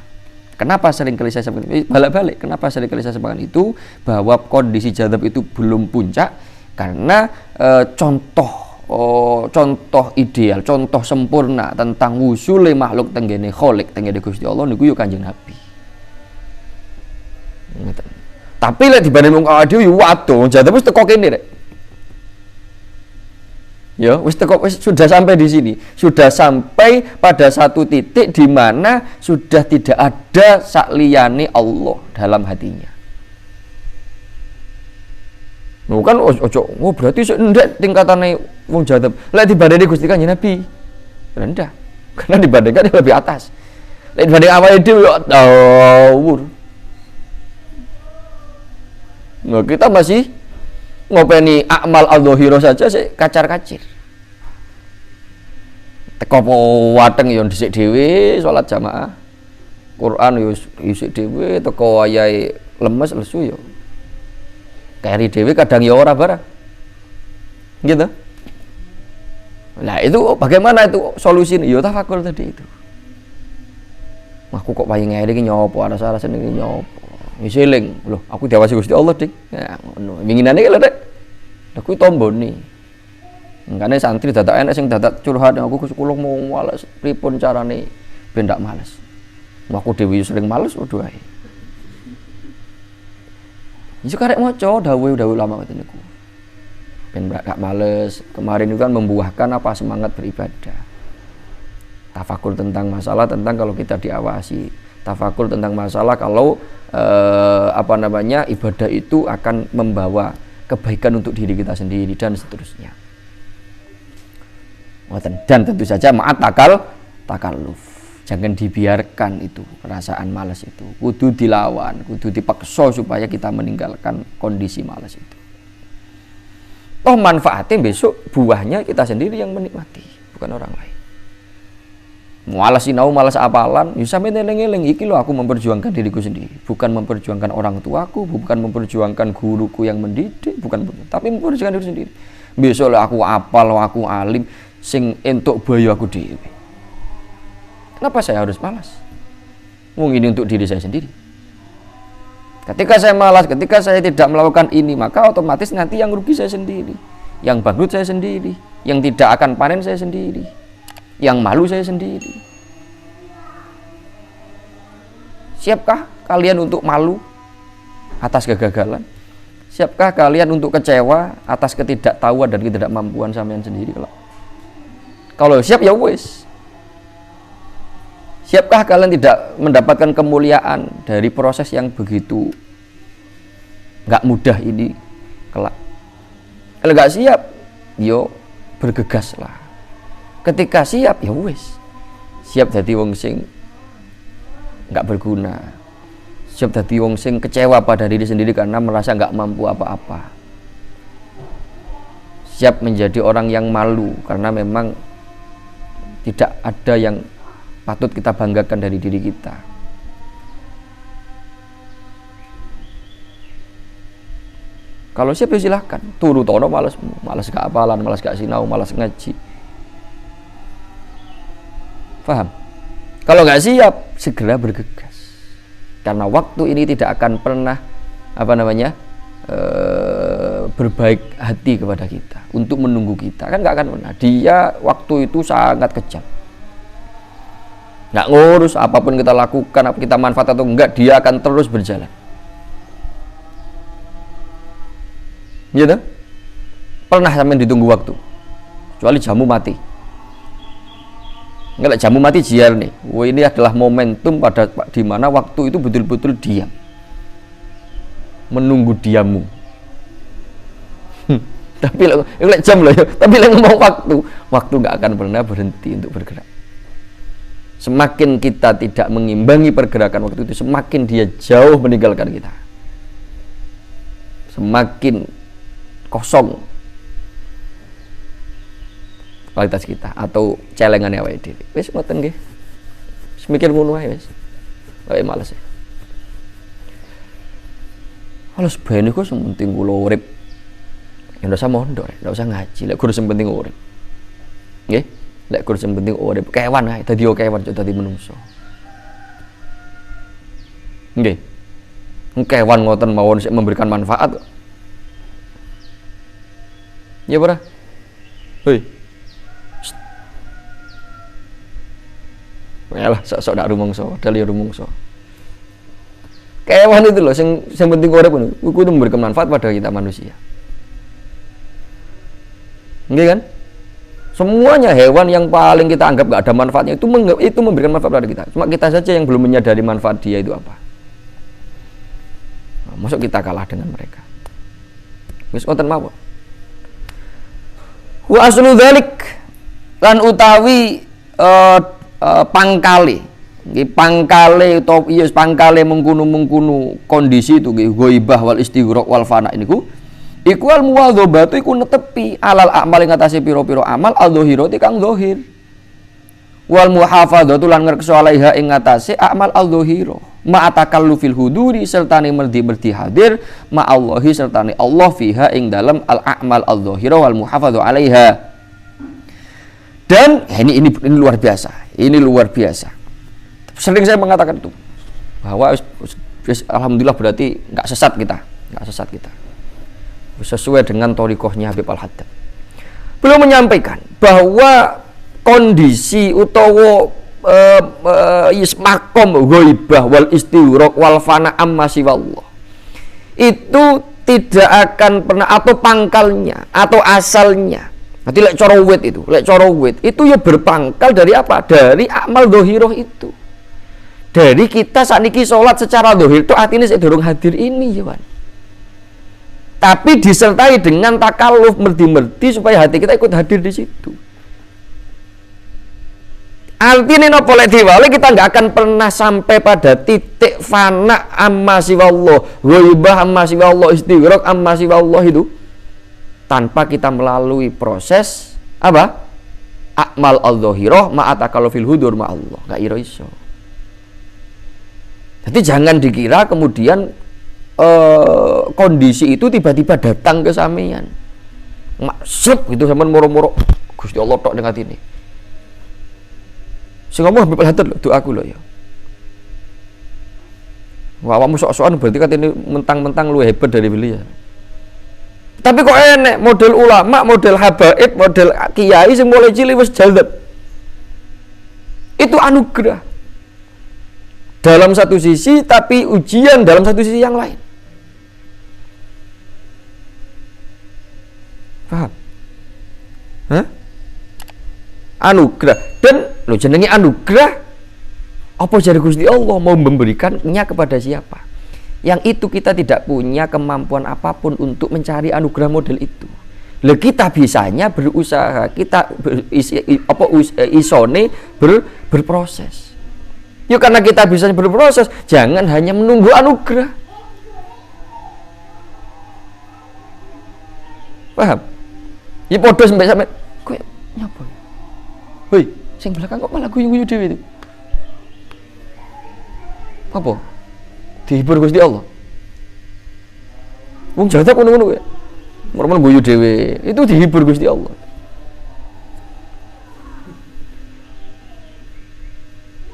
Kenapa sering kali saya sampaikan balik-balik? Kenapa sering kali saya sampaikan itu bahwa kondisi jadzab itu belum puncak karena contoh ideal, contoh sempurna tentang wusule makhluk tenggene Khalik, tenggene Gusti Allah niku yo Kanjeng Nabi. Tapi lek dibanding wong awake dhewe yo waduh, jadzab wis teko kene rek. Ya, wis teko, wis sudah sampai di sini. Sudah sampai pada satu titik di mana sudah tidak ada sakliyane Allah dalam hatinya. Nah, kan ojo, berarti ndek tingkatane wong jadzab. Lek dibanding Gusti Kanjeng Nabi rendah. Karena dibandingkan yang lebih atas. Lek dibanding awake dhewe yo tawur. Nah, kita masih ngopeni akmal al-dhahira saja sih kacar-kacir. Teko wateng yo dhisik dhewe salat jamaah. Quran yo dhisik dhewe, teko wayahe lemes lesu yo. Keri dhewe kadang ya ora barang. Gitu. Nah, itu bagaimana itu solusinya? Ya tafakur tadi itu. Aku kok paling ngene iki nyopo, aras-arasen iki nyopo. Ngiseling, loh, aku diawasi Gusti Allah, Dik. Ya, ngono. Winginane ki lho, Dik. Lah kuwi tombone. Engkane santri dadak enek sing dadak curhat aku kula mau males pripun carane ben ndak males. Aku dhewe sering males padha ae. Iso karek maca dawuh-dawuh ulama ngoten niku. Ben gak males. Kemarin itu kan membuahkan apa semangat beribadah. Tafakur tentang masalah tentang kalau kita diawasi. Tafakur tentang masalah kalau ibadah itu akan membawa kebaikan untuk diri kita sendiri dan seterusnya. Dan tentu saja ma'at takalluf. Jangan dibiarkan itu perasaan malas itu. Kudu dilawan, kudu dipaksa supaya kita meninggalkan kondisi malas itu. Toh manfaatnya besok buahnya kita sendiri yang menikmati, bukan orang lain. malas sinau, malas apalan, ya sampe eling-eling iki lho aku memperjuangkan diriku sendiri, bukan memperjuangkan orang tuaku, bukan memperjuangkan guruku yang mendidik, bukan, tapi memperjuangkan diri sendiri. Besok lah aku apal, aku alim, sing entuk bayu aku dhewe. Kenapa saya harus malas? Wong ini untuk diri saya sendiri. Ketika saya malas, ketika saya tidak melakukan ini, maka otomatis nanti yang rugi saya sendiri, yang bangkrut saya sendiri, yang tidak akan panen saya sendiri, yang malu saya sendiri. Siapkah kalian untuk malu atas kegagalan? Siapkah kalian untuk kecewa atas ketidaktahuan dan ketidakmampuan sampean sendiri? Kalau siap ya wis. Siapkah kalian tidak mendapatkan kemuliaan dari proses yang begitu nggak mudah ini kelak? Kalau nggak siap, yo bergegaslah. Ketika siap ya wis, siap jadi wong sing nggak berguna, siap jadi wong sing kecewa pada diri sendiri karena merasa nggak mampu apa-apa, siap menjadi orang yang malu karena memang tidak ada yang patut kita banggakan dari diri kita. Kalau siap ya silahkan, turu tono malas gak apalan, malas gak sinau, malas ngaji. Paham? Kalau nggak siap, segera bergegas. Karena waktu ini tidak akan pernah berbaik hati kepada kita untuk menunggu kita. Kan nggak akan pernah. Dia waktu itu sangat kejam. Nggak ngurus apapun kita lakukan, apa kita manfaat atau enggak, dia akan terus berjalan. Gitu? Pernah sampai ditunggu waktu, kecuali jamu mati. Enggak, jamu mati jiar nih. Wah, ini adalah momentum pada di mana waktu itu betul-betul diam, menunggu diammu. Tapi lek jam loh ya. Tapi lek ngomong waktu nggak akan pernah berhenti untuk bergerak. Semakin kita tidak mengimbangi pergerakan waktu itu, semakin dia jauh meninggalkan kita, semakin kosong kualitas kita atau celengannya awake dhewe. Wis ngoten nggih. Wis mikir ngono ae wis. Wae males. Halus ben iku sing penting kula urip. Ya ndak usah mondok, ndak usah ngaji, lek guru sing penting urip. Nggih, lek guru sing penting urip, kewan ae dadi kewan aja dadi menungso. Nggih. Kewan ngoten mawon sik memberikan manfaat kok. Ya ora? Hei. Yalah, sok-sok ndak rumangsa, padahal ya rumangsa. Kewan itu loh, yang penting urip ngono. Iku itu memberikan manfaat pada kita manusia. Nggih kan? Semuanya hewan yang paling kita anggap gak ada manfaatnya itu memberikan manfaat pada kita. Cuma kita saja yang belum menyadari manfaat dia itu apa. Nah, masuk kita kalah dengan mereka. Wis wonten mawon. Wa aslu dzalik lan utawi pangkale nggih, pangkale utawa iya pangkale mengkunu kondisi itu nggih, ghaibah wal istighraq wal fana niku iku al muwadzabatu iku netepi alal amal ing atase pira-pira amal al dzahirati kang zahir, wal muhafadzatu lan ngrekso alaiha ing atase amal al dzahira ma atakallufil huduri sertane merdi hadir ma Allahi sertane Allah fiha ing dalam al amal al dzahira wal muhafadzatu alaiha. Dan ini luar biasa. Ini luar biasa. Sering saya mengatakan itu bahwa alhamdulillah berarti nggak sesat kita. Sesuai dengan thoriqohnya Habib Al-Haddad. Beliau menyampaikan bahwa kondisi utawa makom ghaibah wal istighraq wal fana amma siwallah itu tidak akan pernah, atau pangkalnya atau asalnya. Nanti lek cara wit itu ya berpangkal dari apa? Dari amal dohiroh itu. Dari kita sakniki sholat secara dohir itu artinya saya dorong hadir ini ya kan. Tapi disertai dengan takalluf merdi supaya hati kita ikut hadir di situ. Artinya napa lek diwale kita nggak akan pernah sampai pada titik fana amma siwallah, ghaibah amma siwallah, istighraq amma siwallah itu tanpa kita melalui proses apa? akmal al-dhahirah ma'atakal fil hudur ma'allah, gak iso. Jadi jangan dikira kemudian kondisi itu tiba-tiba datang ke sampeyan maksud gitu sampean moro-moro Gusti Allah tok ning atine. Sing ngomong Habib Al-Haddad lho, doaku lho ya. Wah, awakmu sok-sokan berarti katene mentang-mentang lu hebat dari beliau. Tapi kok enek model ulama, model habaib, model kiai sing mulai cilik wis jazab. Itu anugerah. Dalam satu sisi tapi ujian dalam satu sisi yang lain. Paham? Hah? Anugerah. Dan lo jenenge anugerah. Apa jari Gusti Allah mau memberikannya kepada siapa? Yang itu kita tidak punya kemampuan apapun untuk mencari anugerah model itu. Lah kita bisanya berusaha, kita isone berproses. Yuk karena kita bisa berproses, jangan hanya menunggu anugerah. Paham? Ya podo sampai kowe nyapa? Hoi, sing belakang kok malah guyu-guyu dhewe itu. Apa? Dihibur Gusti Allah. Wong jadak ngono-ngono kowe. Moro-moro guyu dhewe, itu dihibur Gusti Allah.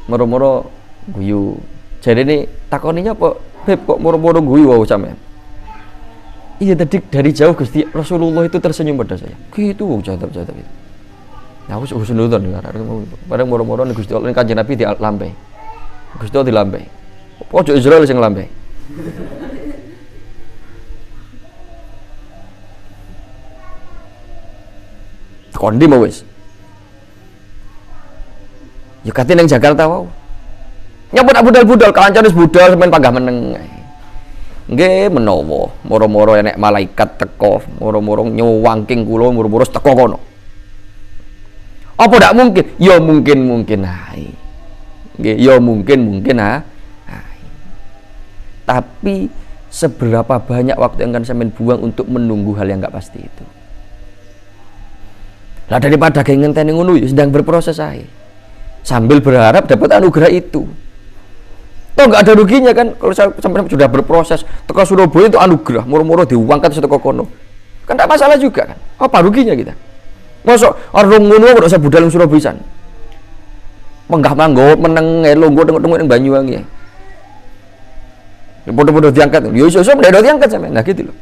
Moro-moro guyu. Jarene takoninya apa? Beb kok moro-moro guyu wae sampean. Iya tadi dari jauh Gusti Rasulullah itu tersenyum pada saya. Gitu wong jadak-jadak itu. Ya wis husnuzon ya. Bareng moro-moro ning Gusti Allah ning Kanjeng Nabi dilampai. Gusti Allah dilampai. Ojo Israel sing nglampai. Kondi mau wis. Ya kate ning Jakarta wae. Nyapa budal-budal kancane wis budal sampean panggah meneng. Nggih menawa moro-moro enek malaikat teko, moro-moro nyuwangking kula moro-moro teko kono. Apa ndak mungkin? Ya mungkin ae. Nggih, ya mungkin ae. Tapi seberapa banyak waktu yang akan sampean buang untuk menunggu hal yang enggak pasti itu. Lah daripada ngenteni ngono ya sedang berproses ae. Sambil berharap dapat anugerah itu. Toh enggak ada ruginya kan kalau sampai sudah berproses teko Surabaya itu anugerah, moro-moro diuangkan teko kono. Kan enggak masalah juga kan. Apa ruginya kita? Mosok orang ngono kok usah budal Surabaya pisan. Menggah manggo meneng longgo tengok-tengok ning Banyuwangi. Ya bodoh-bodoh diangkat, yo iso mendadak diangkat sampe. Nah gitu loh.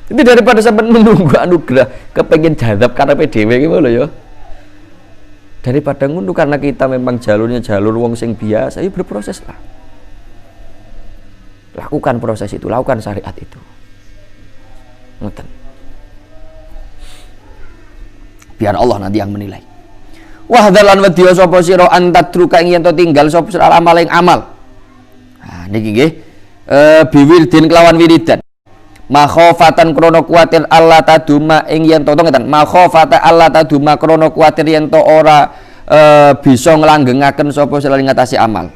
Itu daripada sampai menunggu anugerah, kepengen jadab karena PDW gitu loh ya. Daripada ngunduh karena kita memang jalurnya jalur wong sing biasa, ya berproses lah. Lakukan proses itu, lakukan syariat itu. Ngoten. Biar Allah nanti yang menilai. Wahdalan wedya sapa sira antadruka ing yen to tinggal sapa sira amal ing amal. Nah niki nggih biwirdin kelawan wiridan makhofatan krono kuatir Allah taduma ing yen to ngeten makhofata Allah taduma krono kuatir yen to ora bisa nglanggengaken sapa sira ngatasi amal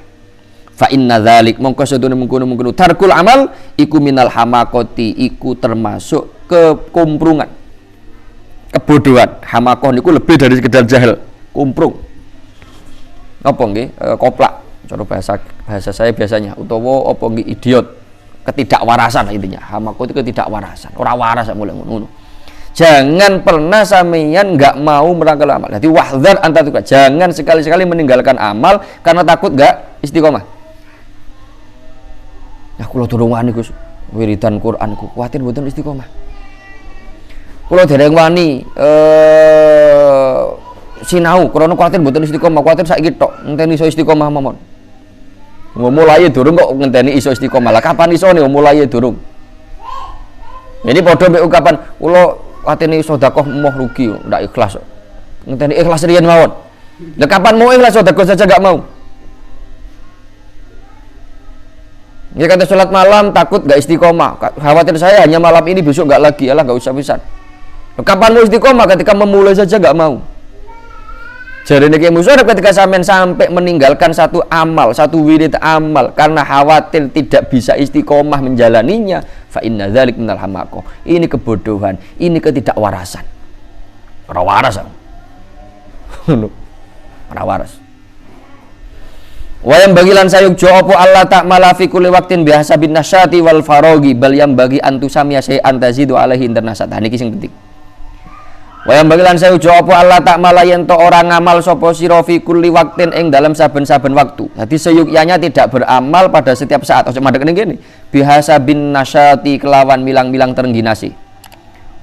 fa inna dzalik mongko sedune mungkunu tarkul amal iku minal hamakoti iku termasuk kekumprungan kebodohan. Hamakoh niku lebih dari sekedar jahil, kumprung apa nggih koplak cara bahasa saya biasanya utawa apa nggih idiot, ketidakwarasan intinya. Hamaku itu ketidakwarasan, ora waras mulai ngono. Jangan pernah sampeyan enggak mau merangkul amal. Jadi wahdhar antatuka, jangan sekali-sekali meninggalkan amal karena takut enggak istiqomah. Ya kula durung wani Gus, wiridan Quran ku kuwatir mboten istiqomah. Kula dereng wani sinau krana kuwatir mboten istiqomah, kuwatir saiki tok ngenteni iso istiqomah mawon. Mulai durung kok ngenteni iso istiqomah. Lah kapan isone mulai durung. Jadi padha mek ungkapan kula atene sedekah moh rugi ndak ikhlas. Ngenteni ikhlas riyen mawon. Lah kapan mau ikhlas sedekah saja enggak mau. Ya kata sholat malam takut enggak istiqomah. Khawatir saya hanya malam ini besok enggak lagi. Alah enggak usah pisan. Kapan mau istiqomah ketika memulai saja enggak mau. Jadi niki musyrik ketika sampai meninggalkan satu amal, satu wirid amal karena khawatir tidak bisa istiqomah menjalaninya, fa inna dzalik minal hamaqah. Ini kebodohan, ini ketidakwarasan. Ora waras. ngono ora waras. Wa yang bagilan sayuk jo opo Allah tak malafi kulli waqtin biasa bin nasyati wal farogi bal yang bagi antusamiya syai'an tazidu alaihi internasat. Nah niki sing penting. Wa yang bagilan sayuk jo opo Allah tak malayen to orang ngamal sapa sira fi kulli waqtin ing dalam saben-saben waktu. Dadi seyukyanya tidak beramal pada setiap saat. Ojo madhek ngene. Biasa bin nasyati kelawan milang-milang terengginasi.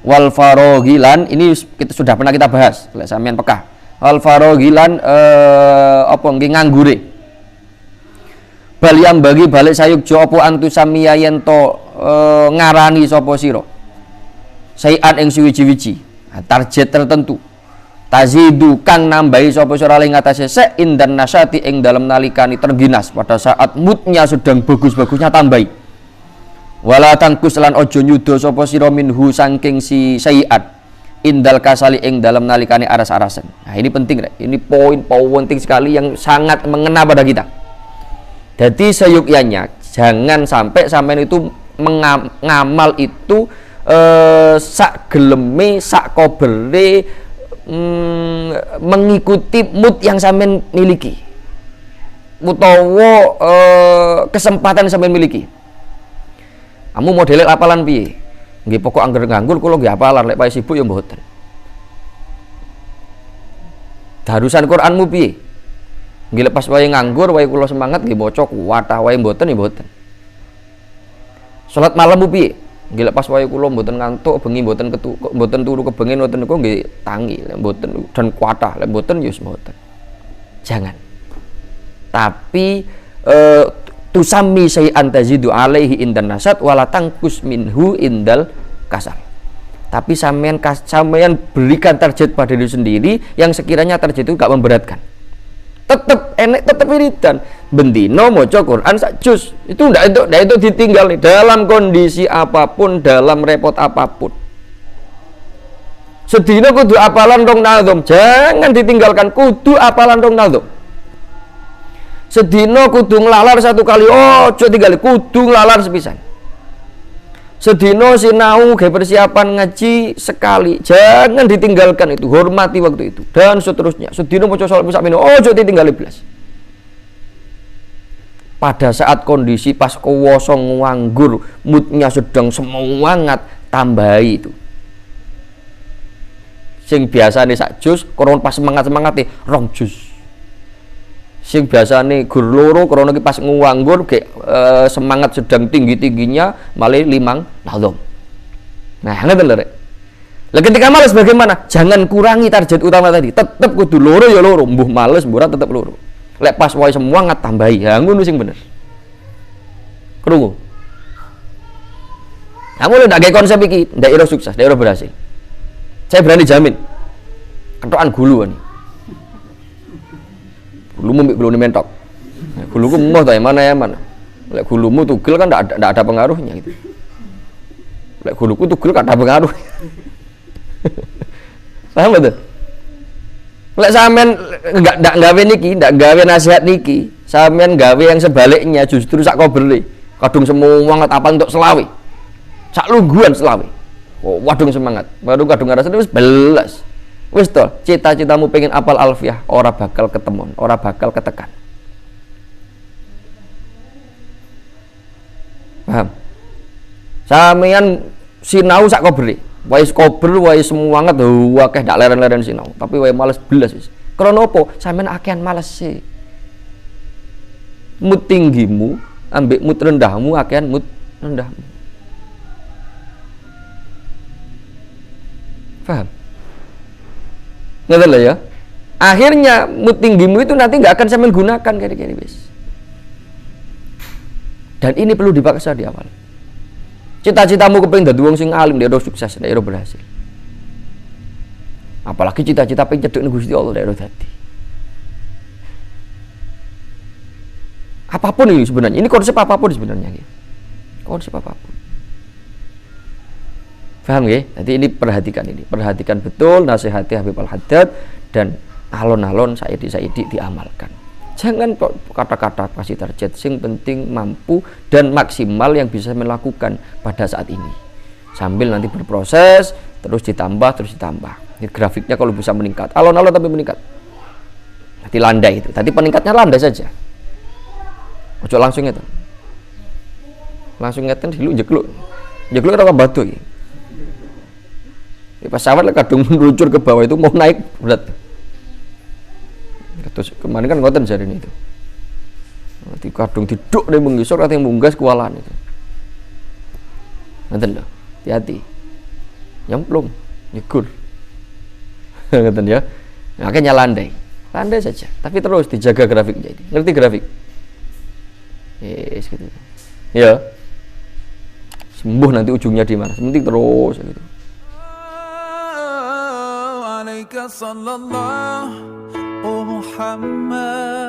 Wal farogilan ini sudah pernah kita bahas. Lek sampean pekah. Wal farogilan apa nggih nganggure. Bal yang bagi balik sayuk jo opo antusamiya yen to ngarani sapa sira sayan ing suwiji-wiji target tertentu tazidu kang nambahi sapa sira ing atase se indan nasyati ing dalem nalikani terginas pada saat moodnya sedang bagus-bagusnya tambahi wala tangkus lan ojo nyuda sapa sira minhu saking si sayan indal kasali ing dalem nalikani aras-arasan. Nah ini penting rek, ini poin penting sekali yang sangat mengena pada kita. Jadi seyukyanya jangan sampai sampean itu ngamal itu sak geleme sak kobere mengikuti mood yang sampean miliki utawa kesempatan yang sampean miliki. Kamu modele apalan piye? Nggih pokok angger nganggur kula nggih apalan lek pae sibuk ya mboten. Darusan Quranmu piye? Nggih lepas wae nganggur, wae kula semangat nggih maca kuwatah, wae mboten ya mboten. Salat malam piye? Nggih lepas wae kula mboten ngantuk, bengi mboten mboten turu kebengi mboten niku nggih tangi, lek mboten dan kuwatah, lek mboten ya mboten. Jangan. Tapi tusami syai'an tazidu alaihi indan nasat wala tangkus minhu indal kasal. Tapi sampean berikan target pada diri sendiri yang sekiranya target itu gak memberatkan. Tetap enek, tetap wiridan bendino maca Quran sak juz itu ndak itu ditinggal dalam kondisi apapun, dalam repot apapun. Sedina kudu apalan rong nazom, jangan ditinggalkan, kudu apalan rong nazom. Sedina kudu nglalar satu kali, ojo tinggal, kudu nglalar sepisan. Sedina sinau ge persiapan ngaji sekali, jangan ditinggalkan itu, hormati waktu itu dan seterusnya. Sedina maca salat sak mino, ojo ditinggali blas. Pada saat kondisi pas kosong nganggur, moodnya sedang semangat, tambahi itu. Sing biasane sak jus, koron pas semangat-semangate rong jus. Sing biasane gur loro krana iki pas nganggur semangat sedang tinggi-tingginya malah 5 nazom. Nah, ngoten lho rek. Lah ketika males bagaimana? Jangan kurangi target utama tadi. Tetep kudu loro ya loro, mbuh males mbuh tetep loro. Lek pas wae semangat tambahi. Ha ngono sing bener. Krungu. Kamu lho ndak gawe konsep iki, ndak ira sukses, ndak ira berhasil. Saya berani jamin. Ketokan gulu nih. Gulumu mbek gulune mentok. Guluku emoh ta mana ya mana. Lek gulumu tugel kan ndak ada pengaruhnya gitu. Lek guluku tugel kan ada pengaruh. Paham betul? Lek sampean ndak gawe niki, ndak gawe nasihat niki, sampean gawe yang sebaliknya justru sak kobere. Kadung semangat apa untuk selawe. Sak lungguhan selawe. Oh, wadung semangat. Baru kadung ngarasa wis belas. Wis to, cita-citamu pengen apal alfiah, ora bakal ketemon, ora bakal ketekan. Paham? Sampeyan sinau sak kobere. Wae kober, wae semangat, akeh ndak leren-leren sinau, tapi wae males belas wis. Krana apa? Sampeyan akehan males sih. Mood tinggimu ambek mood rendahmu akehan mood rendahmu. Paham? Ngerti lah ya. Akhirnya mood tinggimu itu nanti nggak akan sampean gunakan kira-kira wis. Dan ini perlu dipaksa di awal. Cita-citamu kepengin dadi wong sing alim, dia udah sukses, dia udah berhasil. Apalagi cita-cita pengen cedhek Gusti Allah, dia udah dadi. Apapun ini sebenarnya, ini konsep apapun sebenarnya. Konsep apapun. Paham ya? Jadi ini perhatikan betul nasihati Habib Al-Haddad dan alon-alon Saidi diamalkan. Jangan kata-kata kasih target, sing penting mampu dan maksimal yang bisa melakukan pada saat ini. Sambil nanti berproses, terus ditambah. Ini grafiknya kalau bisa meningkat, alon-alon tapi meningkat. Jadi landai itu. Tadi peningkatnya landai saja. Ojo langsung itu. Langsung ngeten dulu jegluk. Jegluk ora batu iki. Pesawat lek kadung meluncur ke bawah itu mau naik berat. Terus kemarin kan ngoten jarine itu. Nanti kadung diduk ning mengisor ate munggah kualan itu. Ngoten lho. Hati-hati. Nyemplung, nyegur. Ngoten ya. Makanya landai. Landai saja, tapi terus dijaga grafiknya ini. Ngerti grafik? Yes, gitu. Ya. Sembuh nanti ujungnya di mana? Penting terus gitu. عليك صلى الله Muhammad